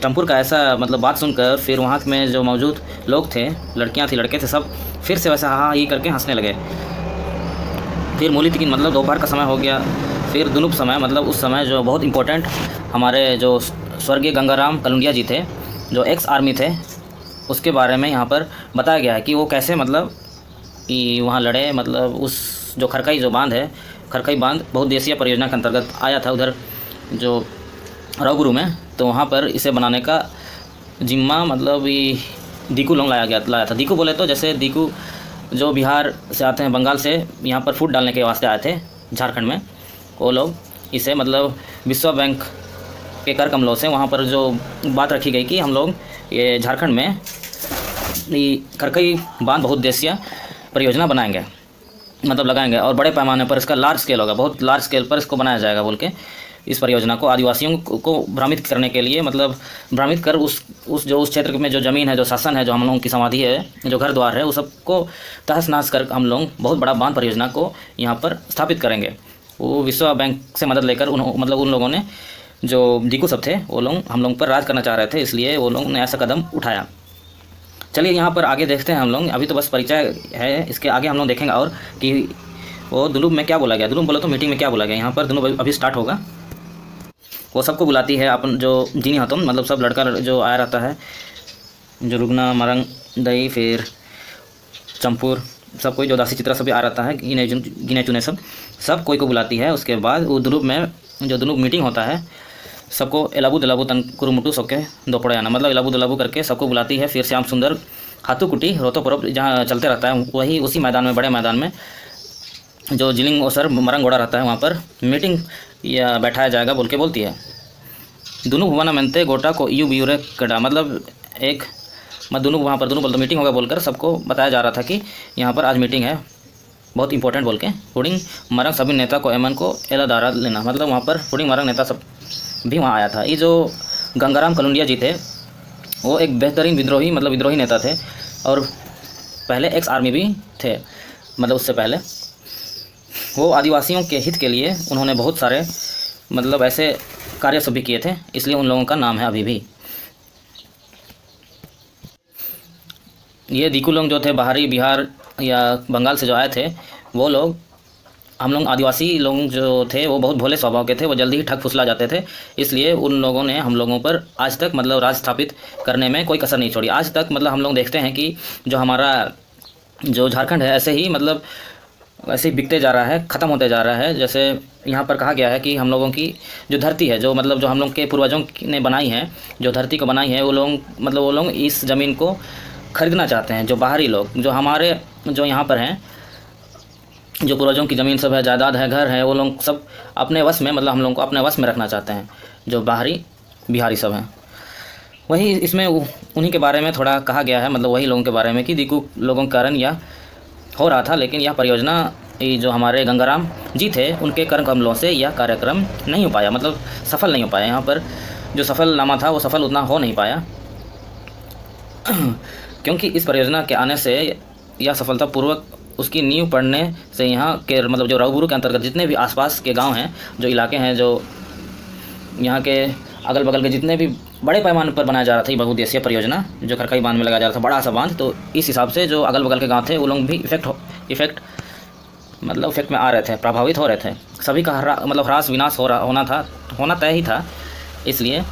A: चंपुर का ऐसा मतलब बात सुनकर फिर वहाँ में जो मौजूद लोग थे, लड़कियाँ थी लड़के थे, सब फिर से वैसा हाँ ही करके हंसने लगे। फिर मूली तिकिन मतलब दोपहर का समय हो गया। फिर दुनुप समय मतलब उस समय जो बहुत इम्पोर्टेंट हमारे जो स्वर्गीय गंगाराम कलुंडिया जी थे, जो एक्स आर्मी थे, उसके बारे में यहाँ पर बताया गया है कि वो कैसे मतलब वहाँ लड़े। मतलब उस जो खरकई जो बांध है, खरकई बांध बहुउद्देशीय परियोजना के अंतर्गत आया था उधर जो रावगुरु में, तो वहाँ पर इसे बनाने का जिम्मा मतलब ये दीकू लोग लाया था। दीकू बोले तो जैसे दीकू जो बिहार से आते हैं, बंगाल से यहाँ पर फूट डालने के वास्ते आए थे झारखंड में, वो लोग इसे मतलब विश्व बैंक के कर कमलों से वहाँ पर जो बात रखी गई कि हम लोग ये झारखंड में ये खरकई बांध बहुउद्देशीय परियोजना बनाएंगे, मतलब लगाएंगे, और बड़े पैमाने पर इसका लार्ज स्केल होगा, बहुत लार्ज स्केल पर इसको बनाया जाएगा बोल के इस परियोजना को आदिवासियों को भ्रमित करने के लिए, मतलब भ्रमित कर उस क्षेत्र में जो ज़मीन है, जो शासन है, जो हम लोगों की समाधि है, जो घर द्वार है, उस सबको तहस नहस कर हम लोग बहुत बड़ा बांध परियोजना को यहाँ पर स्थापित करेंगे। वो विश्व बैंक से मदद लेकर मतलब उन लोगों ने जो दीकू सब थे वो लोग हम लोग पर राज करना चाह रहे थे, इसलिए वो लोग ने ऐसा कदम उठाया। चलिए यहाँ पर आगे देखते हैं हम लोग, अभी तो बस परिचय है, इसके आगे हम लोग देखेंगे और कि वो दुलुप में क्या बोला गया। दुलुप बोला तो मीटिंग में क्या बोला गया। यहाँ पर दुलुप अभी स्टार्ट होगा। वो सबको बुलाती है अपन जो जीनी हाथों, मतलब सब लड़का जो आया रहता है, जो रुगना मरंग दई फिर चंपूर सब कोई जो दासी चित्रा सभी आ रहता है, गिने चुने सब कोई को बुलाती है। उसके बाद वो दुलुप में जो दुलुप मीटिंग होता है, सबको एलाबू तन कुरुमुटू सबके दोपड़े आना, मतलब एलाबू करके सबको बुलाती है। फिर श्याम सुंदर हाथू कुटी रोतो परब जहाँ चलते रहता है, वही उसी मैदान में, बड़े मैदान में जो जिलिंग ओसर मरंग घोड़ा रहता है, वहाँ पर मीटिंग या बैठाया जाएगा बोल के बोलती है। दोनों भुवाना मनते गोटा को यू ब्यूरे कड़ा, मतलब एक दोनों वहाँ पर दोनों बोलते मीटिंग होगा बोलकर सबको बताया जा रहा था कि यहाँ पर आज मीटिंग है, बहुत इंपॉर्टेंट बोल के। हुडिंग मरंग सभी नेता को एमन को एलादारा लेना, मतलब वहाँ पर हुडिंग मरंग नेता सब भी वहाँ आया था। ये जो गंगाराम कलुंडिया जी थे वो एक बेहतरीन विद्रोही नेता थे, और पहले एक्स आर्मी भी थे, मतलब उससे पहले वो आदिवासियों के हित के लिए उन्होंने बहुत सारे मतलब ऐसे कार्य सभी किए थे, इसलिए उन लोगों का नाम है अभी भी। ये दीकू लोग जो थे बाहरी बिहार या बंगाल से जो आए थे, वो लोग हम लोग आदिवासी लोग जो थे वो बहुत भोले स्वभाव के थे, वो जल्दी ही ठग फुसला जाते थे, इसलिए उन लोगों ने हम लोगों पर आज तक मतलब राज स्थापित करने में कोई कसर नहीं छोड़ी। आज तक मतलब हम लोग देखते हैं कि जो हमारा जो झारखंड है ऐसे ही मतलब ऐसे ही बिकते जा रहा है, ख़त्म होते जा रहा है। जैसे यहाँ पर कहा गया है कि हम लोगों की जो धरती है, जो मतलब जो हम लोग के पूर्वजों ने बनाई है, जो धरती को बनाई है, वो लोग इस ज़मीन को खरीदना चाहते हैं। जो बाहरी लोग जो हमारे जो यहाँ पर हैं, जो पूर्वजों की ज़मीन सब है, जायदाद है, घर है, वो लोग सब अपने वश में, मतलब हम लोग को अपने वश में रखना चाहते हैं, जो बाहरी बिहारी सब हैं। वही इसमें उन्हीं के बारे में थोड़ा कहा गया है, मतलब वही लोगों के बारे में कि दीकू लोगों के कारण यह हो रहा था, लेकिन यह परियोजना जो हमारे गंगाराम जी थे उनके कर्म कमलों से यह कार्यक्रम नहीं हो पाया, मतलब सफल नहीं हो पाया। यहाँ पर जो सफलनामा था वो सफल उतना हो नहीं पाया क्योंकि इस परियोजना के आने से यह सफलतापूर्वक उसकी नींव पड़ने से यहाँ के मतलब जो रावगुरु के अंतर्गत जितने भी आसपास के गांव हैं, जो इलाके हैं, जो यहाँ के अगल बगल के जितने भी बड़े पैमाने पर बनाया जा रहा था ये बहुउद्देशीय परियोजना, जो खरकई बांध में लगाया जा रहा था, बड़ा सा बांध, तो इस हिसाब से जो अगल बगल के गांव थे वो लोग भी इफेक्ट में आ रहे थे, प्रभावित हो रहे थे। सभी का ह्रास विनाश होना तय ही था, इसलिए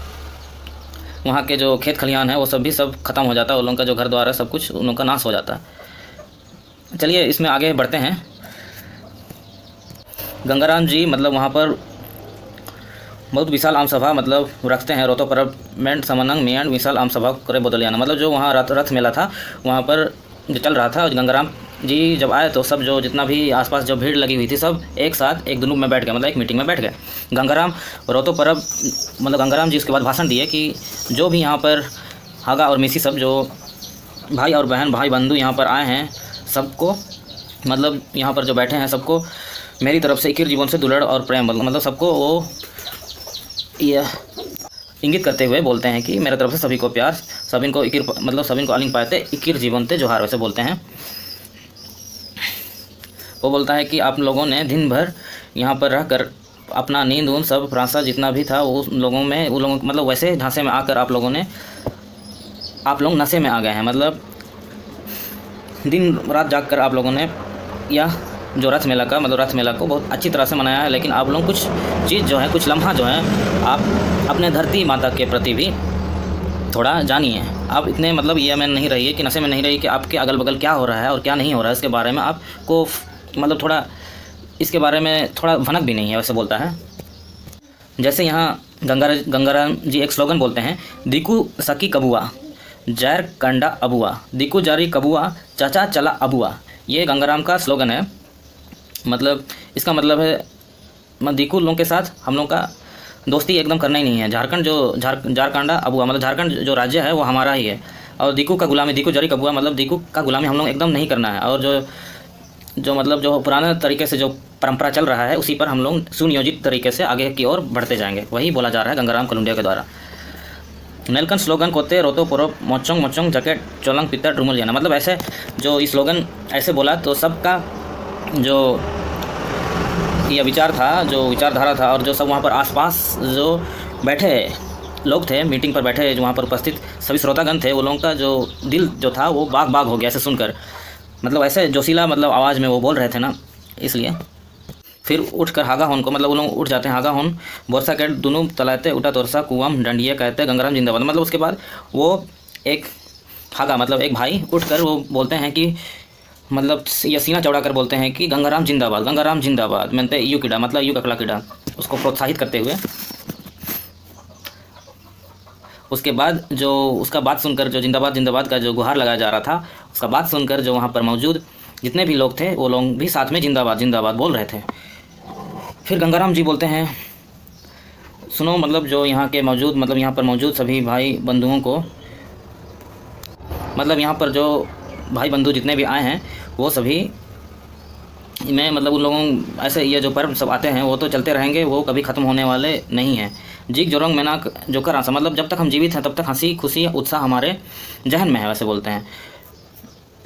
A: वहाँ के जो खेत खलिहान है वो सब खत्म हो जाता, उन लोगों का जो घर द्वार है सब कुछ उन लोगों का नाश हो जाता। चलिए इसमें आगे बढ़ते हैं। गंगाराम जी मतलब वहाँ पर बहुत विशाल आम सभा मतलब रखते हैं, रोतो परब मेंट समनंग मियान विशाल आम सभा करे बदलियाना, मतलब जो वहाँ रथ मेला था वहाँ पर जो चल रहा था, गंगाराम जी जब आए तो सब जो जितना भी आसपास जो भीड़ लगी हुई थी सब एक साथ एक दुनू में बैठ गए, मतलब एक मीटिंग में बैठ गए। गंगाराम रोतो परब मतलब गंगाराम जी उसके बाद भाषण दिए कि जो भी यहाँ पर हागा और मिसी सब जो भाई और बहन भाई बंधु यहाँ पर आए हैं, सबको मतलब यहाँ पर जो बैठे हैं सबको मेरी तरफ से इकिर जीवन से दुलड़ और प्रेम, मतलब सबको वो यह इंगित करते हुए बोलते हैं कि मेरे तरफ से सभी को प्यार, सभी को इकिर मतलब सभी को अलिंग पाते इकिर जीवन ते जोहार वैसे बोलते हैं। वो बोलता है कि आप लोगों ने दिन भर यहाँ पर रहकर अपना नींद उन सब फ्रांसा जितना भी था वो लोगों मतलब वैसे ढांचे में आकर आप लोग नशे में आ गए हैं, मतलब दिन रात जाग कर आप लोगों ने यह जो रथ मेला को बहुत अच्छी तरह से मनाया है, लेकिन आप लोग कुछ चीज़ जो है, कुछ लम्हा जो है आप अपने धरती माता के प्रति भी थोड़ा जानिए। आप इतने मतलब ये में नहीं रहिए कि नशे में नहीं रहिए कि आपके अगल बगल क्या हो रहा है और क्या नहीं हो रहा है इसके बारे में आपको मतलब थोड़ा इसके बारे में थोड़ा भनक भी नहीं है, वैसे बोलता है। जैसे यहाँ गंगाराम जी एक स्लोगन बोलते हैं, दीकू सकी कबुआ जैर कंडा अबुआ, दीकू जारी कबुआ चाचा चला अबुआ। ये गंगाराम का स्लोगन है। मतलब इसका मतलब है दीकू लोगों के साथ हम लोग का दोस्ती एकदम करना ही नहीं है। झारखंड जो झारखंडा अबुआ मतलब झारखंड जो राज्य है वो हमारा ही है, और दीकू का गुलामी, दीकू जारी कबुआ मतलब दीकू का गुलामी हम लोग एकदम नहीं करना है। और जो मतलब जो पुराने तरीके से जो परंपरा चल रहा है उसी पर हम लोग सुनियोजित तरीके से आगे की ओर बढ़ते जाएंगे, वही बोला जा रहा है गंगाराम कलुंडिया के द्वारा। नेलकन स्लोगन कोते रोतो पोरो मोचोंग मोचोंग जैकेट चोलंग पितर ट्रुमल जाना, मतलब ऐसे जो इस स्लोगन ऐसे बोला तो सबका जो यह विचार था, जो विचारधारा था, और जो सब वहाँ पर आसपास जो बैठे लोग थे, मीटिंग पर बैठे जो वहाँ पर उपस्थित सभी श्रोतागण थे, वो लोगों का जो दिल जो था वो बाग बाग हो गया ऐसे सुनकर। मतलब ऐसे जोशीला मतलब आवाज़ में वो बोल रहे थे ना, इसलिए फिर उठकर हागा होन को मतलब वो लोग उठ जाते हैं। हागा होन बोरसा कैट दोनों तलाते उठा तोरसा कुआम डंडिया कहते गंगाराम जिंदाबाद। मतलब उसके बाद वो एक हागा मतलब एक भाई उठकर वो बोलते हैं कि मतलब ये सीना चौड़ा कर बोलते हैं कि गंगाराम जिंदाबाद, गंगाराम जिंदाबाद। मैंने यू किडा मतलब यू ककड़ा किडा, उसको प्रोत्साहित करते हुए। उसके बाद जो उसका बात सुनकर जो जिंदाबाद जिंदाबाद का जो गुहार लगाया जा रहा था, उसका बात सुनकर जो वहाँ पर मौजूद जितने भी लोग थे वो लोग भी साथ में जिंदाबाद जिंदाबाद बोल रहे थे। फिर गंगाराम जी बोलते हैं, सुनो मतलब जो यहाँ के मौजूद मतलब यहाँ पर मौजूद सभी भाई बंधुओं को, मतलब यहाँ पर जो भाई बंधु जितने भी आए हैं वो सभी में मतलब उन लोगों ऐसे ये जो पर्व सब आते हैं वो तो चलते रहेंगे, वो कभी ख़त्म होने वाले नहीं हैं। जीक जोरोंग मैनाक जो कर आंसा मतलब जब तक हम जीवित हैं तब तक हंसी खुशी उत्साह हमारे जहन में है, वैसे बोलते हैं।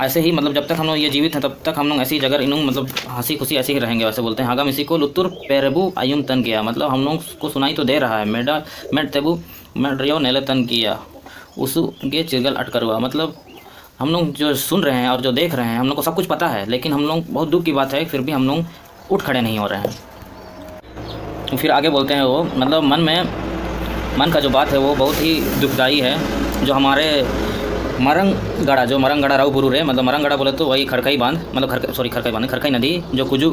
A: ऐसे ही मतलब जब तक हम लोग ये जीवित हैं तब तक हम लोग ऐसी जगह इनू मतलब हंसी खुशी ऐसे ही रहेंगे, वैसे बोलते हैं। हागा मिसी को लुत्तुर पेरेबू आयुम तन किया, मतलब हम लोग को सुनाई तो दे रहा है, मेड तेबू मेड रियो नेले तन किया उसु गे चिरगल अटकर हुआ। मतलब हम लोग जो सुन रहे हैं और जो देख रहे हैं हम लोग को सब कुछ पता है, लेकिन हम लोग बहुत दुख की बात है फिर भी हम लोग उठ खड़े नहीं हो रहे हैं। फिर आगे बोलते हैं वो मतलब मन का जो बात है वो बहुत ही दुखदाई है। जो हमारे मरंगगढ़ा जो मरंगगढ़ा राव बुरू है, मतलब मरंगगढ़ा बोले तो वही खरकई बांध मतलब खरकई नदी जो कुजू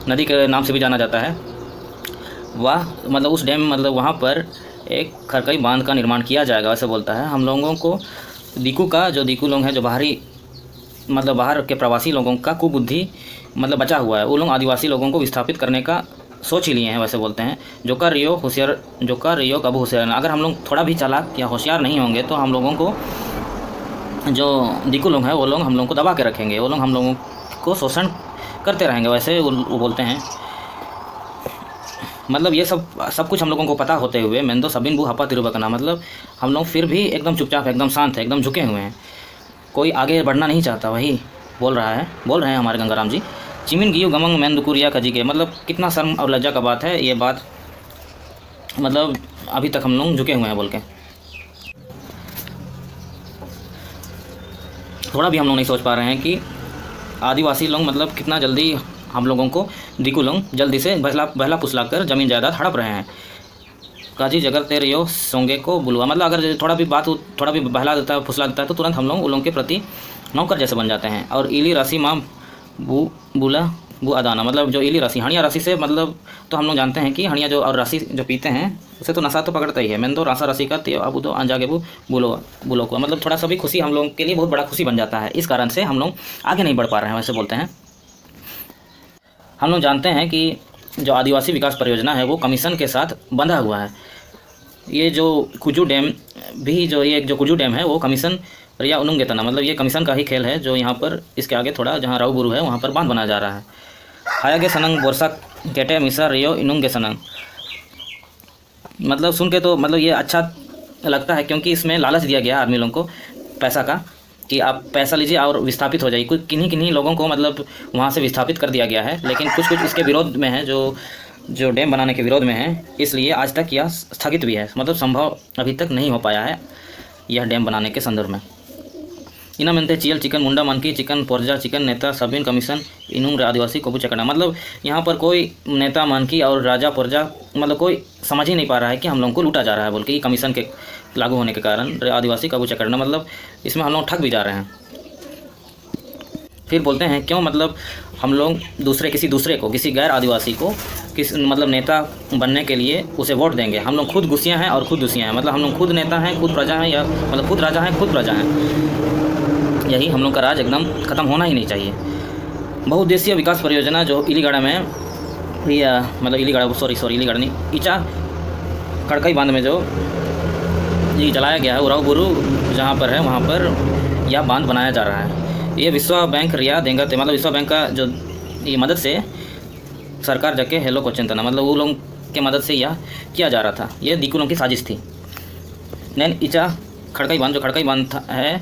A: नदी के नाम से भी जाना जाता है। वह मतलब उस डैम मतलब वहाँ पर एक खरकई बांध का निर्माण किया जाएगा, वैसे बोलता है। हम लोगों को दीकू का जो दीकू लोग हैं जो बाहरी मतलब बाहर के प्रवासी लोगों का कुबुद्धि मतलब बचा हुआ है, वो लोग आदिवासी लोगों को विस्थापित करने का सोच ही लिए हैं, वैसे बोलते हैं। जो कर रियो होशियार जो कर रियो कब होशियार, अगर हम लोग थोड़ा भी चालाक या होशियार नहीं होंगे तो हम लोगों को जो दीकू लोग हैं वो लोग हम लोगों को दबा के रखेंगे, वो लोग हम लोगों को शोषण करते रहेंगे, वैसे वो बोलते हैं। मतलब ये सब कुछ हम लोगों को पता होते हुए मैं तो सबिन बू हपा तिरुबकना मतलब हम लोग फिर भी एकदम चुपचाप एकदम शांत है, एकदम झुके हुए हैं, कोई आगे बढ़ना नहीं चाहता, वही बोल रहे हैं हमारे गंगाराम जी। चिमिन गियो गमंग मैन दुकुरिया खजी के, मतलब कितना शर्म और लज्जा का बात है ये बात, मतलब अभी तक हम लोग झुके हुए हैं बोल के। थोड़ा भी हम लोग नहीं सोच पा रहे हैं कि आदिवासी लोग मतलब कितना जल्दी हम लोगों को दीकू लोग जल्दी से बहला फुसला कर ज़मीन जायदाद हड़प रहे हैं। काजी जगर तेरे यो सोंगे को बुलवा, मतलब अगर थोड़ा भी बहला देता है फुसला देता है तो तुरंत हम लोग उन लोगों के प्रति नौकर जैसे बन जाते हैं। और इली राशि माँ बू अदाना, मतलब जो इली राशि हणिया राशि से मतलब तो हम लोग जानते हैं कि हणिया जो और राशि जो पीते हैं उसे तो नशा तो पकड़ता ही है। मैंने तो राशा राशि का अब तो अंजागे बुलो को, मतलब थोड़ा सा भी खुशी हम लोगों के लिए बहुत बड़ा खुशी बन जाता है। इस कारण से हम लोग आगे नहीं बढ़ पा रहे हैं, वैसे बोलते हैं। हम लोग जानते हैं कि जो आदिवासी विकास परियोजना है वो कमीशन के साथ बंधा हुआ है। ये जो कुजू डैम भी जो कुजू डैम है वो कमीशन रिया उनुंगे तना, मतलब ये कमीशन का ही खेल है। जो यहाँ पर इसके आगे थोड़ा जहाँ राव बुरू है वहाँ पर बांध बनाया जा रहा है। हायागे सनंग बोरसा केटे मिसा रियो इनुंगे सनंग, मतलब सुन के तो मतलब ये अच्छा लगता है क्योंकि इसमें लालच दिया गया आदमी लोगों को पैसा का कि आप पैसा लीजिए और विस्थापित हो जाइए। कुछ किन्हीं लोगों को मतलब वहाँ से विस्थापित कर दिया गया है, लेकिन कुछ इसके विरोध में है, जो डैम बनाने के विरोध में है, इसलिए आज तक यह स्थगित भी है, मतलब संभव अभी तक नहीं हो पाया है यह डैम बनाने के संदर्भ में। इना मेनते चियल चिकन मुंडा मानकी चिकन पोरजा चिकन नेता सबिन कमीशन इनुम आदिवासी कोबू चकड़ा। मतलब यहाँ पर कोई नेता मानकी और राजा पोरजा मतलब कोई समझ ही नहीं पा रहा है कि हम लोगों को लूटा जा रहा है बोल के, कमीशन के लागू होने के कारण आदिवासी कबू चकड़ना, मतलब इसमें हम लोग ठग भी जा रहे हैं। फिर बोलते हैं क्यों, मतलब हम लोग किसी दूसरे को, किसी गैर आदिवासी को मतलब नेता बनने के लिए उसे वोट देंगे। हम लोग खुद घुसियाँ हैं और खुद दुसियाँ हैं, मतलब हम लोग खुद नेता हैं खुद प्रजा हैं, या मतलब खुद राजा हैं खुद प्रजा हैं। यही हम लोग का राज एकदम ख़त्म होना ही नहीं चाहिए। बहुउद्देशीय विकास परियोजना जो इलीगढ़ में मतलब इलीगढ़ नहीं, ईचा कड़कई बांध में जो ये चलाया गया है, उराव बुरू जहाँ पर है वहाँ पर यह बांध बनाया जा रहा है। ये विश्व बैंक रिया देंगे, मतलब विश्व बैंक का जो ये मदद से सरकार जाके हेलो को चिंतना, मतलब वो लोग के मदद से यह किया जा रहा था। ये दिकू लोगों की साजिश थी। नैन ईचा खड़कई बांध, जो खड़कई बांध है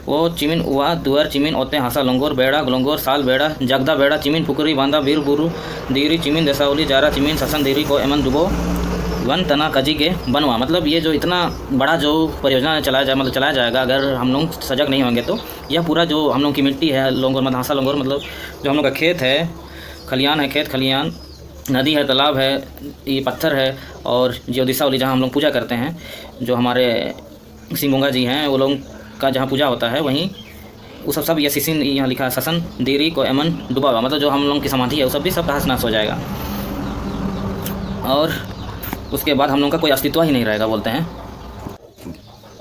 A: वो चिमिन उवा दुअर चिमिन ओते हासा लोंगोर बेड़ा ग्लोंगोर साल बेड़ा जगदा बेड़ा चिमिन पुकुरी बांधा वीर बुरु दीरी चिमिन देसावली जारा चिमिन ससन दीरी को एमन दुबो वन तना कजी के बनवा। मतलब ये जो इतना बड़ा जो परियोजना चलाया जाएगा, अगर हम लोग सजग नहीं होंगे तो यह पूरा जो हम लोग की मिट्टी है लोंगोर मतलब हासा लोंगोर, मतलब जो हम लोग का खेत है, खलियान है, खेत खलियान, नदी है, तालाब है, ये पत्थर है, और जो दिशावली जहाँ हम लोग पूजा करते हैं, जो हमारे सिंगोंगा जी हैं वो लोग का जहाँ पूजा होता है वहीं वो सब ये सिसिन यहाँ लिखा है ससन देरी को एमन डुबावा, मतलब जो हम लोग की समाधि है वो सब भी सब तहस नहस हो जाएगा और उसके बाद हम लोग का कोई अस्तित्व ही नहीं रहेगा। बोलते हैं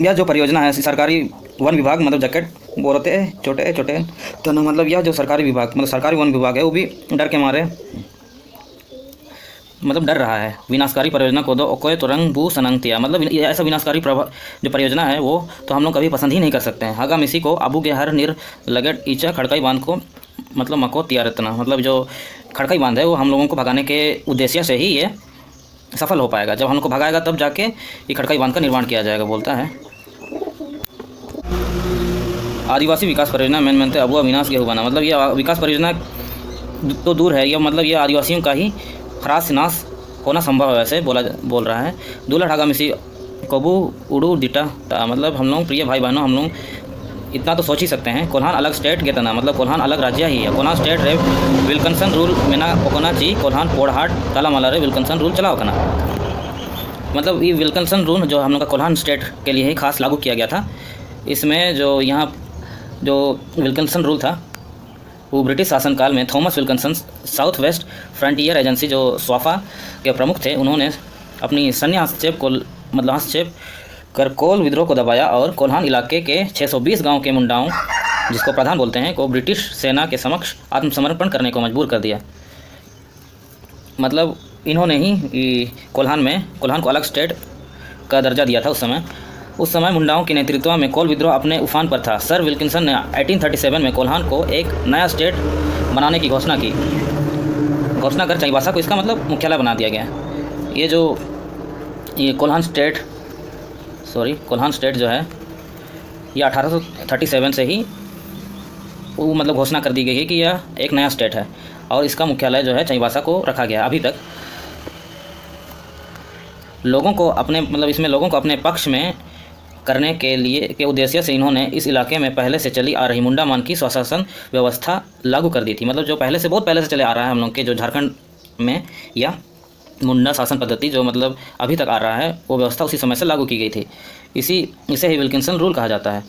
A: यह जो परियोजना है सरकारी वन विभाग मतलब जैकेट बोलते हैं छोटे छोटे तो ना, मतलब यह जो सरकारी विभाग मतलब सरकारी वन विभाग है वो भी डर के मारे मतलब डर रहा है। विनाशकारी परियोजना को दो ओकोय तुरंग बू सनंगतिया, मतलब ये ऐसा विनाशकारी जो परियोजना है वो तो हम लोग कभी पसंद ही नहीं कर सकते हैं। हागा मिसी को अबू के हर निर लगट ईचा खड़काई बांध को मतलब मको तियारतना, मतलब जो खड़काई बांध है वो हम लोगों को भगाने के उद्देश्य से ही ये सफल हो पाएगा। जब हम लोग को भगाएगा तब जाके ये खड़काई बांध का निर्माण किया जाएगा। बोलता है आदिवासी विकास परियोजना मैन मानते अबुआ विनाश गेहूँ बना, मतलब ये विकास परियोजना तो दूर है, ये मतलब ये आदिवासियों का ही ह्रास नाश होना संभव है ऐसे बोल रहा है। दूल्हा ढागा मिसी कबू उड़ू डिटा, मतलब हम लोग प्रिय भाई बहनों हम लोग इतना तो सोच ही सकते हैं। कोल्हान अलग स्टेट के तना, मतलब कोल्हान अलग राज्य ही है। कोल्हान स्टेट रे विल्कनसन रूल मेना ओकना ची कोल्हान पोड़हाट तालामाला रे विल्कनसन रूल चला ओकना, मतलब ये विल्कनसन रूल जो हम लोग का कोल्हान स्टेट के लिए ही खास लागू किया गया था। इसमें जो यहाँ जो विल्कनसन रूल था वो ब्रिटिश शासनकाल में Thomas Wilkinson south west frontier agency जो स्वाफा के प्रमुख थे, उन्होंने अपनी सैन्य हस्तक्षेप कर कोल विद्रोह को दबाया और कोल्हान इलाके के 620 गांव के मुंडाओं जिसको प्रधान बोलते हैं को ब्रिटिश सेना के समक्ष आत्मसमर्पण करने को मजबूर कर दिया। मतलब इन्होंने ही कोल्हान को अलग स्टेट का दर्जा दिया था। उस समय मुंडाओं के नेतृत्व में कोल विद्रोह अपने उफान पर था। सर विल्किंसन ने 1837 में कोल्हान को एक नया स्टेट बनाने की घोषणा कर चाईबासा को इसका मतलब मुख्यालय बना दिया गया। ये कोल्हान स्टेट जो है ये 1837 से ही वो मतलब घोषणा कर दी गई है कि यह एक नया स्टेट है और इसका मुख्यालय जो है चाईबासा को रखा गया। अभी तक लोगों को अपने पक्ष में करने के उद्देश्य से इन्होंने इस इलाके में पहले से चली आ रही मुंडा मान की स्वशासन व्यवस्था लागू कर दी थी। मतलब जो बहुत पहले से चले आ रहा है हम लोग के जो झारखंड में या मुंडा शासन पद्धति जो मतलब अभी तक आ रहा है वो व्यवस्था उसी समय से लागू की गई थी। इसे ही विल्किंसन रूल कहा जाता है।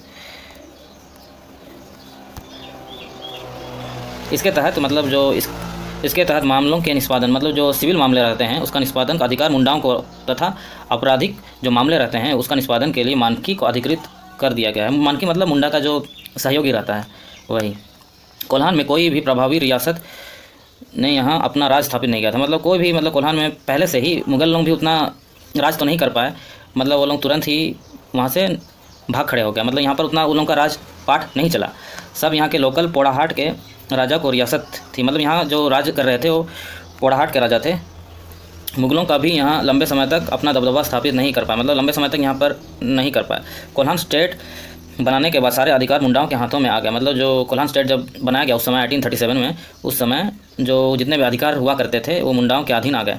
A: इसके तहत मतलब इसके तहत मामलों के निष्पादन मतलब जो सिविल मामले रहते हैं उसका निष्पादन का अधिकार मुंडाओं को तथा आपराधिक जो मामले रहते हैं उसका निष्पादन के लिए मानकी को अधिकृत कर दिया गया है। मानकी मतलब मुंडा का जो सहयोगी रहता है वही। कोल्हान में कोई भी प्रभावी रियासत ने यहाँ अपना राज स्थापित नहीं किया था। मतलब कोई भी मतलब कोल्हान में पहले से ही मुगल लोग भी उतना राज तो नहीं कर पाए, मतलब वो लोग तुरंत ही वहाँ से भाग खड़े हो गए। मतलब यहाँ पर उतना उन लोगों का राज पाठ नहीं चला। सब यहाँ के लोकल पोड़ाहाट के राजा को रियासत थी। मतलब यहाँ जो राज कर रहे थे वो पोड़ाहाट के राजा थे। मुगलों का भी यहाँ लंबे समय तक अपना दबदबा स्थापित नहीं कर पाया, मतलब लंबे समय तक यहाँ पर नहीं कर पाया। कोल्हान स्टेट बनाने के बाद सारे अधिकार मुंडाओं के हाथों में आ गया। मतलब जो कोल्हान स्टेट जब बनाया गया उस समय 1837 में, उस समय जो जितने भी अधिकार हुआ करते थे वो मुंडाओं के अधीन आ गए।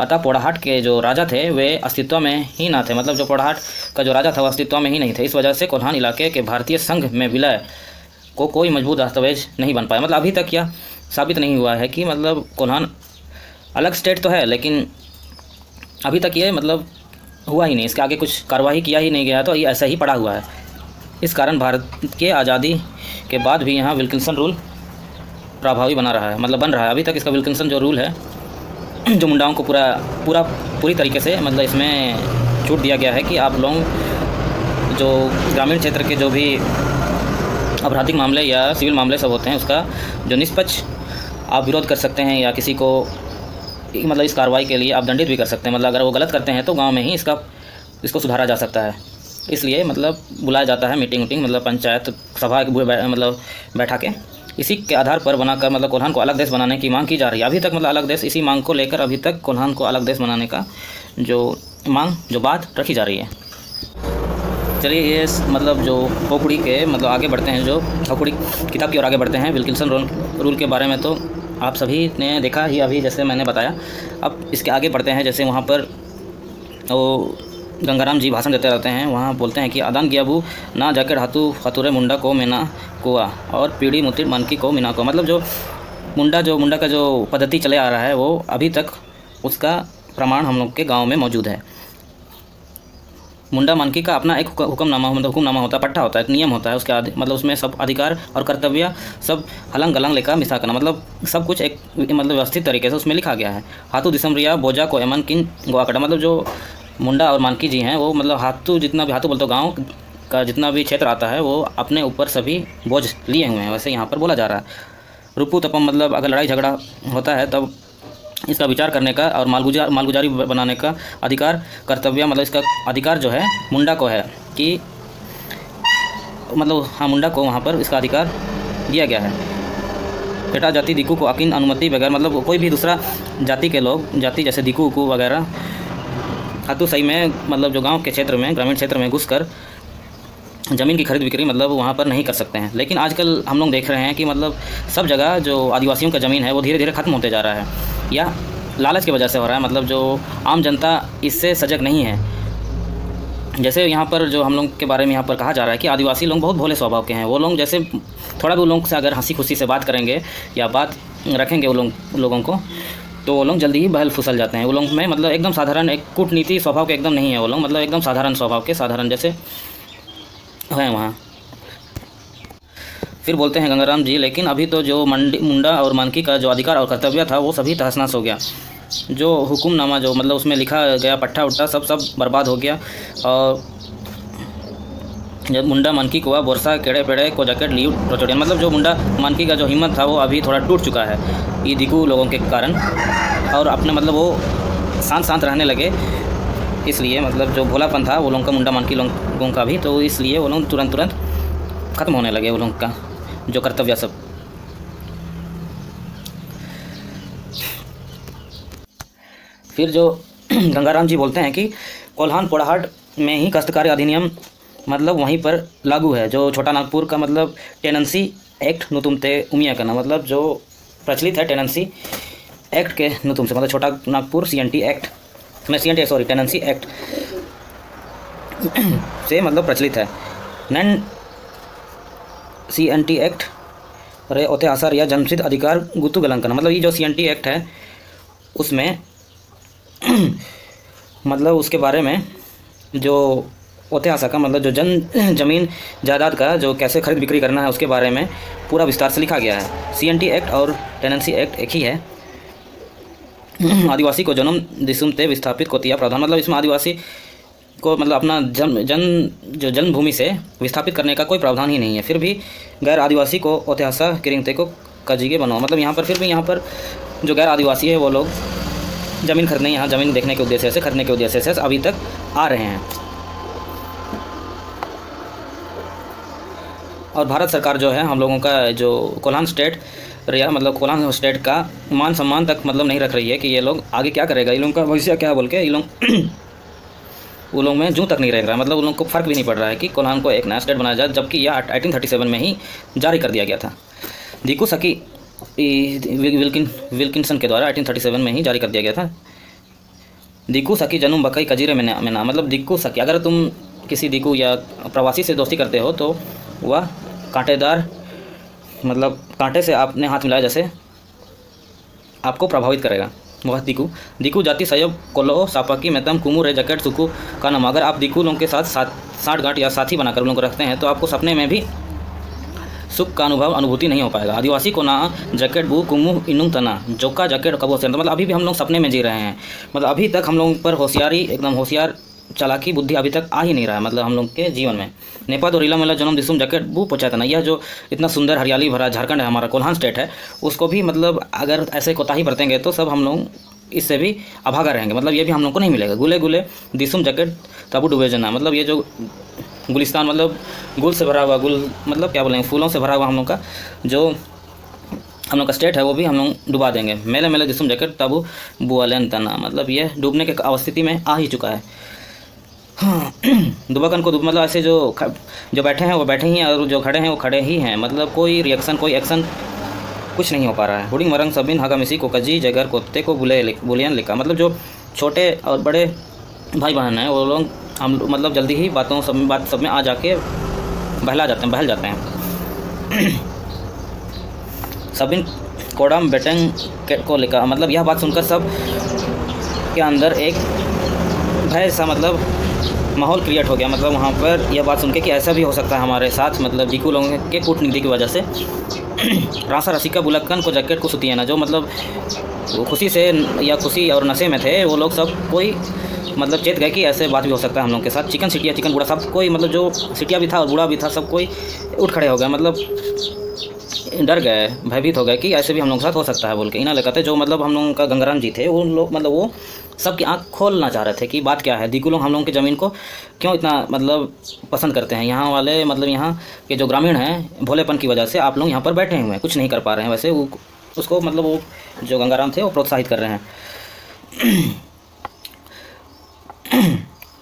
A: अतः पोड़ाहाट के जो राजा थे वे अस्तित्व में ही ना थे, मतलब जो पोड़ाहाट का जो राजा था वो अस्तित्व में ही नहीं थे। इस वजह से कोल्हान इलाके के भारतीय संघ में विलय को कोई मजबूत दस्तावेज नहीं बन पाया। मतलब अभी तक यह साबित नहीं हुआ है कि मतलब कोल्हान अलग स्टेट तो है, लेकिन अभी तक ये मतलब हुआ ही नहीं, इसके आगे कुछ कार्रवाई किया ही नहीं गया, तो ये ऐसा ही पड़ा हुआ है। इस कारण भारत के आज़ादी के बाद भी यहाँ विल्किंसन रूल प्रभावी बना रहा है, मतलब बन रहा है। अभी तक इसका विल्किंसन जो रूल है, जो मुंडाओं को पूरी तरीके से मतलब इसमें छूट दिया गया है कि आप लोग जो ग्रामीण क्षेत्र के जो भी आपराधिक मामले या सिविल मामले सब होते हैं उसका जो निष्पक्ष आप विरोध कर सकते हैं, या किसी को मतलब इस कार्रवाई के लिए आप दंडित भी कर सकते हैं। मतलब अगर वो गलत करते हैं तो गांव में ही इसको सुधारा जा सकता है। इसलिए मतलब बुलाया जाता है मीटिंग मतलब पंचायत सभा मतलब बैठा के, इसी के आधार पर बनाकर मतलब कोल्हान को अलग देश बनाने की मांग की जा रही है। अभी तक मतलब अलग देश, इसी मांग को लेकर अभी तक कोल्हान को अलग देश बनाने का जो बात रखी जा रही है। चलिए ये मतलब जो खोपड़ी के मतलब आगे बढ़ते हैं, जो खोपड़ी किताब की ओर आगे बढ़ते हैं। विल्किंसन रूल के बारे में तो आप सभी ने देखा ही अभी, जैसे मैंने बताया। अब इसके आगे बढ़ते हैं, जैसे वहाँ पर वो गंगाराम जी भाषण देते रहते हैं, वहाँ बोलते हैं कि आदान गियाबू ना जाकर हतुरे मुंडा को मीना कुआ और पीढ़ी मुतिर मनकी को मीना को। मतलब जो मुंडा का जो पद्धति चले आ रहा है वो अभी तक उसका प्रमाण हम लोग के गांव में मौजूद है। मुंडा मनकी का अपना एक हुक्मनामा होता है, पट्टा होता है, एक नियम होता है, उसके मतलब उसमें सब अधिकार और कर्तव्य सब हलंग गलंग लेकर मिसा करना, मतलब सब कुछ एक मतलब व्यवस्थित तरीके से उसमें लिखा गया है। हाथू दिसमरिया बोझा को एमन किन गोवाकड़ा, मतलब जो मुंडा और मानकी जी हैं वो मतलब हाथू बोलते गाँव का जितना भी क्षेत्र आता है वो अपने ऊपर सभी बोझ लिए हुए हैं, वैसे यहाँ पर बोला जा रहा है। रूपू तपम मतलब अगर लड़ाई झगड़ा होता है तब इसका विचार करने का और मालगुजारी बनाने का अधिकार कर्तव्य, मतलब इसका अधिकार जो है मुंडा को है कि मतलब हाँ मुंडा को वहाँ पर इसका अधिकार दिया गया है। पेटा जाति दिकू को अकिन अनुमति बगैर, मतलब कोई भी दूसरा जाति के लोग, जाति जैसे दिकू उकू वगैरह हाथू सही में मतलब जो गांव के क्षेत्र में ग्रामीण क्षेत्र में घुसकर ज़मीन की खरीद बिक्री मतलब वहाँ पर नहीं कर सकते हैं। लेकिन आजकल हम लोग देख रहे हैं कि मतलब सब जगह जो आदिवासियों का ज़मीन है वो धीरे धीरे ख़त्म होते जा रहा है, या लालच की वजह से हो रहा है। मतलब जो आम जनता इससे सजग नहीं है। जैसे यहाँ पर जो हम लोग के बारे में यहाँ पर कहा जा रहा है कि आदिवासी लोग बहुत भोले स्वभाव के हैं। वो लोग जैसे थोड़ा भी उन लोगों से अगर हंसी खुशी से बात करेंगे या बात रखेंगे वो लोगों को, तो वो लोग जल्दी ही बहल फुसल जाते हैं। वो लोग में मतलब एकदम साधारण, एक कूटनीति स्वभाव के एकदम नहीं है वो लोग, मतलब एकदम साधारण स्वभाव के, साधारण जैसे हैं वहाँ। फिर बोलते हैं गंगाराम जी, लेकिन अभी तो जो मुंडा और मानकी का जो अधिकार और कर्तव्य था वो सभी तहस-नहस हो गया। जो हुक्मनामा जो मतलब उसमें लिखा गया पट्टा उट्टा सब बर्बाद हो गया। और जब मुंडा मानकी को बोरसा केड़े पेड़े को जैकेट लीव रोचोडियन, मतलब जो मुंडा मानकी का जो हिम्मत था वो अभी थोड़ा टूट चुका है ये दिकू लोगों के कारण, और अपने मतलब वो शांत रहने लगे। इसलिए मतलब जो भोलापन था वो लोगों का, मुंडा मानकी लोगों का भी, तो इसलिए वो लोग तुरंत ख़त्म होने लगे वो लोगों का जो कर्तव्य सब। फिर जो गंगाराम जी बोलते हैं कि कोल्हान पोड़ाहाट में ही काश्तकारी अधिनियम मतलब वहीं पर लागू है। जो छोटा नागपुर का मतलब टेनेंसी एक्ट नुतुमते उमिया करना, मतलब जो प्रचलित है टेनेंसी एक्ट के नुतुम से, मतलब छोटा नागपुर टेनेंसी एक्ट से मतलब प्रचलित है। नैन CNT एक्ट रे ओते आसार या जन्मसिद्ध अधिकार गुतु गलंग करना, मतलब ये जो CNT एक्ट है उसमें मतलब उसके बारे में जो ओते आशा का मतलब जो जमीन जायदाद का जो कैसे खरीद बिक्री करना है उसके बारे में पूरा विस्तार से लिखा गया है। CNT एक्ट और टेनेंसी एक्ट एक ही है। आदिवासी को जन्म दिसुमते विस्थापित को तिया प्रावधान, मतलब इसमें आदिवासी को मतलब अपना जन्मभूमि से विस्थापित करने का कोई प्रावधान ही नहीं है। फिर भी गैर आदिवासी को ओतेहासा किरिंगते को कजीगे बनाओ, मतलब यहाँ पर फिर भी यहाँ पर जो गैर आदिवासी है वो लोग ज़मीन खरीदने, यहाँ ज़मीन देखने के उद्देश्य से, खरीदने के उद्देश्य से अभी तक आ रहे हैं। और भारत सरकार जो है हम लोगों का जो कोल्हान स्टेट या मतलब कोल्हान स्टेट का मान सम्मान तक मतलब नहीं रख रही है कि ये लोग आगे क्या करेगा, ये लोगों का भविष्य क्या बोल के ये लोग वो लोग में जूँ तक नहीं रह रहा है। मतलब उन लोगों को फ़र्क भी नहीं पड़ रहा है कि कोल्हान को एक नया स्टेट बनाया जाए, जबकि यह 1837 में ही जारी कर दिया गया था। दिकू सकी विल्किंसन के द्वारा 1837 में ही जारी कर दिया गया था। दिक्कू सखी जनुम बकई कजीरे में ना, मतलब दिक्कू सखी, अगर तुम किसी दिक्कू या प्रवासी से दोस्ती करते हो तो वह कांटेदार, मतलब कांटे से आपने हाथ मिलाया जैसे आपको प्रभावित करेगा। वह दिक्कू जाति सयब कोलो सापाकी मेतम कुमूर जैकेट सुकू का नाम। अगर आप दिक्कू लोगों के साथ साठ गांठ या साथी बनाकर उन लोगों को रखते हैं तो आपको सपने में भी सुख का अनुभूति नहीं हो पाएगा। आदिवासी को ना जैकेट बू कुमू इनुंग तना जोका जैकेट कबो से, मतलब अभी भी हम लोग सपने में जी रहे हैं। मतलब अभी तक हम लोगों पर होशियारी, एकदम होशियार चालाकी बुद्धि अभी तक आ ही नहीं रहा है, मतलब हम लोग के जीवन में। नेपाल और रीला मेला जन्म दिसुम जैकेट बू पहुँचाता ना, यह जो इतना सुंदर हरियाली भरा झारखंड है हमारा, कोल्हान स्टेट है, उसको भी मतलब अगर ऐसे कोताही बरतेंगे तो सब हम लोग इससे भी अभागा रहेंगे। मतलब ये भी हम लोग को नहीं मिलेगा। गुले गुले दिसुम जैकेट तबू डूबे जना, मतलब ये जो गुलिस्तान, मतलब गुल से भरा हुआ, गुल मतलब क्या बोलेंगे, फूलों से भरा हुआ हम लोग का जो हम लोग का स्टेट है वो भी हम लोग डुबा देंगे। मेले मेले दिसुम जैकेट तबू बुआलेन तना, मतलब ये डूबने के अवस्थिति में आ ही चुका है। हाँ, दुबकन को मतलब ऐसे जो बैठे हैं वो बैठे ही हैं और जो खड़े हैं वो खड़े ही हैं, मतलब कोई रिएक्शन, कोई एक्शन कुछ नहीं हो पा रहा है। हुडिंग मरंग सबिन हागा मिसी को कजी जगर कोत्ते को बुलियन लिखा, मतलब जो छोटे और बड़े भाई बहन हैं वो लोग हम मतलब जल्दी ही सब में आ जाके बहल जाते हैं। सबिन कोडम बेटेंग को लिखा, मतलब यह बात सुनकर सब के अंदर एक भय सा मतलब माहौल क्रिएट हो गया। मतलब वहाँ पर यह बात सुन के कि ऐसा भी हो सकता है हमारे साथ, मतलब दिक्कू लोगों के कूटनीति की वजह से। रासा रसिका बुलक्कन को जैकेट को सुती है ना, जो मतलब वो खुशी से या खुशी और नशे में थे वो लोग सब कोई मतलब चेत गए कि ऐसे बात भी हो सकता है हम लोग के साथ। चिकन सिटिया चिकन बूढ़ा सब कोई, मतलब जो सिटिया भी था और बूढ़ा भी था, सब कोई उठ खड़े हो गए, मतलब डर गए, भयभीत हो गए कि ऐसे भी हम लोग के साथ हो सकता है बोल के। इना लेकर जो मतलब हम लोगों का गंगाराम जी थे वो लोग, मतलब वो सबकी आंख खोलना चाह रहे थे कि बात क्या है, दिक्कू लोग हम लोगों की ज़मीन को क्यों इतना मतलब पसंद करते हैं। यहाँ वाले मतलब यहाँ के जो ग्रामीण हैं भोलेपन की वजह से आप लोग यहाँ पर बैठे हुए हैं, कुछ नहीं कर पा रहे हैं। वैसे वो उसको मतलब वो जो गंगाराम थे वो प्रोत्साहित कर रहे हैं।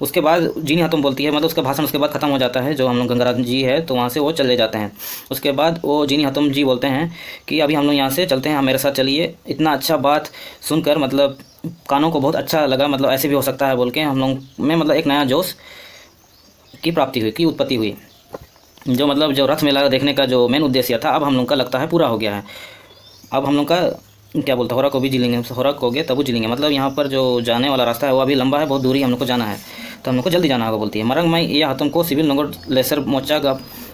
A: उसके बाद जीनी हतम बोलती है, मतलब उसका भाषण उसके बाद ख़त्म हो जाता है, जो हम लोग गंगाराम जी है तो वहाँ से वो चले जाते हैं। उसके बाद वो जीनी हतम जी बोलते हैं कि अभी हम लोग यहाँ से चलते हैं, आप मेरे साथ चलिए। इतना अच्छा बात सुनकर मतलब कानों को बहुत अच्छा लगा, मतलब ऐसे भी हो सकता है बोल के हम लोग में मतलब एक नया जोश की उत्पत्ति हुई। जो मतलब जो रथ मेला देखने का जो मेन उद्देश्य था अब हम लोग का लगता है पूरा हो गया है। अब हम लोग का क्या बोलते हैं, होरा को भी जिलेंगे, होरा को गए तब जिलेंगे, मतलब यहाँ पर जो जाने वाला रास्ता है वो अभी लंबा है, बहुत दूरी हम लोग को जाना है, तो हम लोग को जल्दी जाना होगा बोलती है। मरंग माई यह हतम को सिविल नगर लेसर मोचा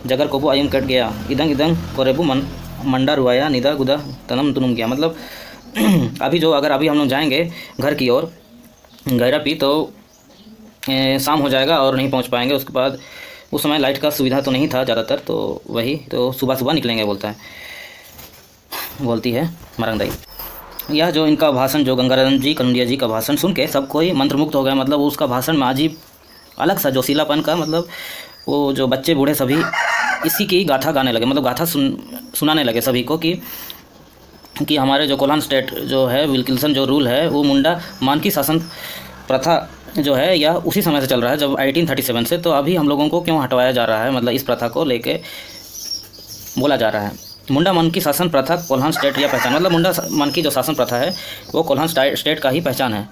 A: जगर कोबू आयुम कट गया इदंग इदंग कोरेबू मंडा रुआया निदा गुदा तनम तुनुम गया। मतलब अभी जो अगर अभी हम लोग जाएंगे घर की ओर गैरा पी तो शाम हो जाएगा और नहीं पहुँच पाएंगे। उसके बाद उस समय लाइट का सुविधा तो नहीं था ज़्यादातर, तो वही तो सुबह सुबह निकलेंगे बोलती है मरंग दाई। यह जो इनका भाषण, जो गंगाराम जी कनुडिया जी का भाषण सुन के सब कोई मंत्रमुग्ध हो गया। मतलब उसका भाषण में अजीब अलग सा जोशीलापन का, मतलब वो जो बच्चे बूढ़े सभी इसी की गाथा गाने लगे, मतलब गाथा सुनाने लगे सभी को कि हमारे जो कोल्हान स्टेट जो है विल्किंसन जो रूल है वो मुंडा मान की शासन प्रथा जो है यह उसी समय से चल रहा है, जब 1837 से। तो अभी हम लोगों को क्यों हटवाया जा रहा है, मतलब इस प्रथा को लेके बोला जा रहा है। मुंडा मन की शासन प्रथा कोल्हान स्टेट या पहचान, मतलब मुंडा मन की जो शासन प्रथा है वो कोल्हान स्टेट का ही पहचान है।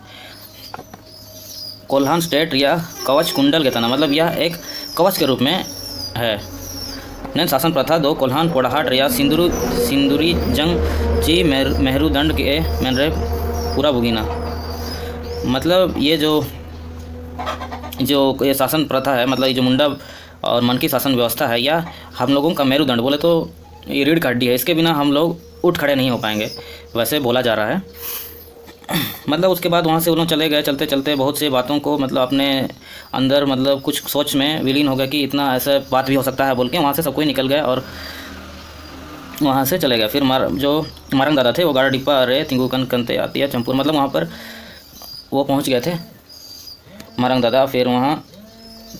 A: कोल्हान स्टेट या कवच कुंडल के तना, मतलब यह एक कवच के रूप में है। नैन शासन प्रथा दो कोल्हान कोड़ाहाट या सिंदूरी जंग जी मेहरूदंड के मेरे पूरा बुगीना। मतलब ये जो ये शासन प्रथा है, मतलब ये जो मुंडा और मन की शासन व्यवस्था है, या हम लोगों का मेरुदंड बोले तो ये रीढ़ का हड्डी है, इसके बिना हम लोग उठ खड़े नहीं हो पाएंगे, वैसे बोला जा रहा है। मतलब उसके बाद वहाँ से उन्होंने चले गए, चलते चलते बहुत सी बातों को मतलब अपने अंदर मतलब कुछ सोच में विलीन हो गया कि इतना ऐसा बात भी हो सकता है बोल के वहाँ से सब कोई निकल गए और वहाँ से चले गए। फिर जो मारंग दादा थे वो गाड़ा डिब्बा अरे तिंगुकन कंते आती है चंपूर, मतलब वहाँ पर वो पहुँच गए थे मारंग दादा। फिर वहाँ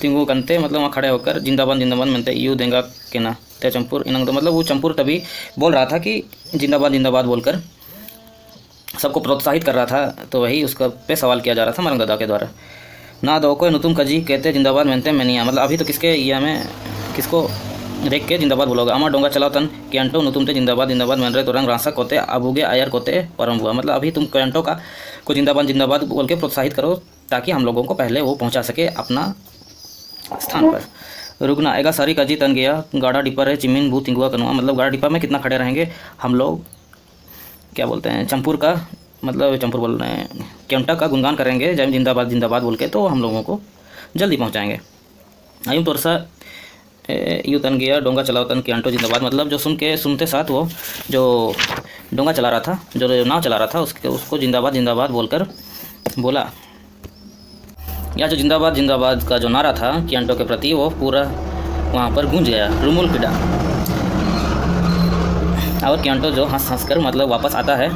A: तिंगू कंते मतलब वहाँ खड़े होकर जिंदाबाद मिलते यू देंगा के ना ते चंपूर इनंग, तो मतलब वो चंपूर तभी बोल रहा था कि जिंदाबाद बोलकर सबको प्रोत्साहित कर रहा था। तो वही उसका पे सवाल किया जा रहा था मारंग दादा के द्वारा। ना दो कोई नुतुम कजी कहते जिंदाबाद मेनते मैं नहीं, मतलब अभी तो किसके या में किसको देख के जिंदाबाद बोलोगे। अमर डोंगा चलाओ तन कैंटो नुतुमते जिंदाबाद जिंदाबाद मन रहे तो रंग रासा कोते अबुगे आयर कोते परम हुआ। मतलब अभी तुम कैंटो को जिंदाबाद जिंदाबाद बोल के प्रोत्साहित करो ताकि हम लोगों को पहले वो पहुंचा सके अपना स्थान पर। रुकना आएगा सारी काजी तन गया गाड़ा डिपर है चिमिन भू तिंगुआ कनुआ। मतलब गाड़ा डिपर में कितना खड़े रहेंगे हम लोग, क्या बोलते हैं, चंपुर का, मतलब चंपुर बोल रहे हैं, कैंटा का गुणगान करेंगे जय जिंदाबाद जिंदाबाद बोल के, तो हम लोगों को जल्दी पहुँचाएँगे। आयुम तोरसा यू तन गया डोंगा चलाओ तन कैंटो जिंदाबाद। मतलब जो सुनते साथ वो जो डोंगा चला रहा था, जो नाव चला रहा था, उसको जिंदाबाद जिंदाबाद बोलकर बोला। या जो जिंदाबाद जिंदाबाद का जो नारा था कैंटो के प्रति वो पूरा वहाँ पर गूंज गया, रुमुल पिटा। और कैंटो जो हंस कर मतलब वापस आता है।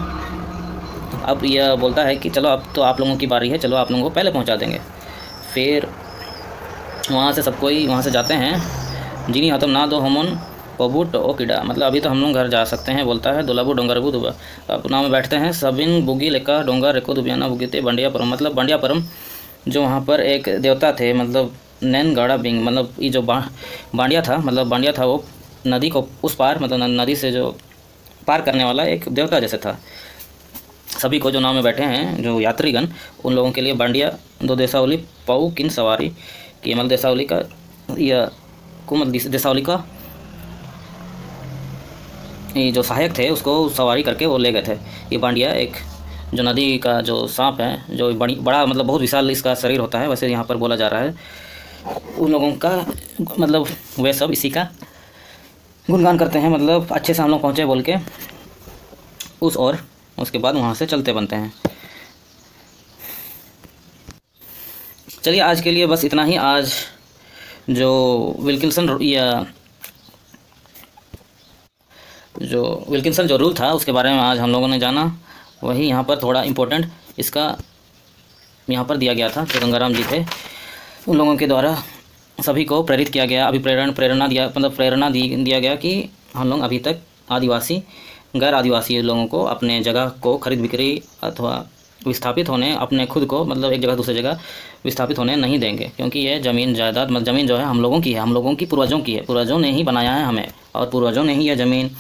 A: अब यह बोलता है कि चलो अब तो आप लोगों की बारी है, चलो आप लोगों को पहले पहुँचा देंगे। फिर वहाँ से सब कोई वहाँ से जाते हैं। जिनी हतम ना दो हमन पबू टो किडा। मतलब अभी तो हम लोग घर जा सकते हैं, बोलता है। दुलाबू डोंगा रघु दुबा। अपना में बैठते हैं सबिन बुगी लेका डोंगा रेको दुबियाना बुगीते बंडिया परम। मतलब बंडिया परम जो वहाँ पर एक देवता थे, मतलब नैन गाड़ा बिंग। मतलब ये जो बांडिया था, मतलब बांडिया था वो नदी को उस पार, मतलब नदी से जो पार करने वाला एक देवता जैसे था। सभी को जो नाव में बैठे हैं जो यात्रीगण, उन लोगों के लिए बांडिया दो देसावली पाऊ किन सवारी की। मतलब देसावली का या कुमल देसावली का ये जो सहायक थे उसको सवारी करके वो ले गए थे। ये बांडिया एक जो नदी का जो सांप है, जो बड़ा मतलब बहुत विशाल इसका शरीर होता है, वैसे यहाँ पर बोला जा रहा है। उन लोगों का मतलब वे सब इसी का गुणगान करते हैं। मतलब अच्छे से हम लोग पहुँचे बोल के उस और उसके बाद वहाँ से चलते बनते हैं। चलिए आज के लिए बस इतना ही। आज जो विल्किंसन जो रूल था उसके बारे में आज हम लोगों ने जाना। वही यहाँ पर थोड़ा इम्पोर्टेंट इसका यहाँ पर दिया गया था। जो गंगाराम जी थे उन लोगों के द्वारा सभी को प्रेरित किया गया, प्रेरणा दिया गया कि हम लोग अभी तक आदिवासी गैर आदिवासी लोगों को अपने जगह को खरीद बिक्री अथवा विस्थापित होने, अपने खुद को मतलब एक जगह दूसरी जगह विस्थापित होने नहीं देंगे। क्योंकि ये ज़मीन जायदाद मतलब ज़मीन जो है हम लोगों की है, हम लोगों की पूर्वजों की है। पूर्वजों ने ही बनाया है हमें, और पूर्वजों ने ही यह ज़मीन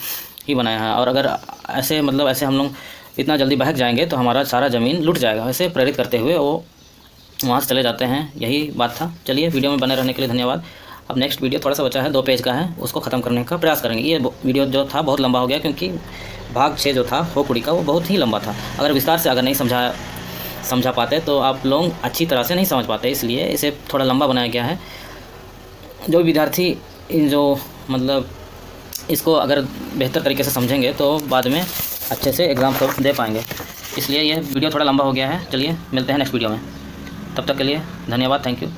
A: ही बनाया है। और अगर ऐसे हम लोग इतना जल्दी बहक जाएंगे तो हमारा सारा ज़मीन लुट जाएगा। ऐसे प्रेरित करते हुए वो वहाँ से चले जाते हैं। यही बात था। चलिए वीडियो में बने रहने के लिए धन्यवाद। अब नेक्स्ट वीडियो थोड़ा सा बचा है, 2 पेज का है, उसको ख़त्म करने का प्रयास करेंगे। ये वीडियो जो था बहुत लंबा हो गया क्योंकि भाग 6 जो था हो कुड़ी का वो बहुत ही लंबा था। अगर विस्तार से अगर नहीं समझा पाते तो आप लोग अच्छी तरह से नहीं समझ पाते, इसलिए इसे थोड़ा लंबा बनाया गया है। जो विद्यार्थी जो मतलब इसको अगर बेहतर तरीके से समझेंगे तो बाद में अच्छे से एग्ज़ाम तो दे पाएंगे। इसलिए यह वीडियो थोड़ा लंबा हो गया है। चलिए मिलते हैं नेक्स्ट वीडियो में, तब तक के लिए धन्यवाद, थैंक यू।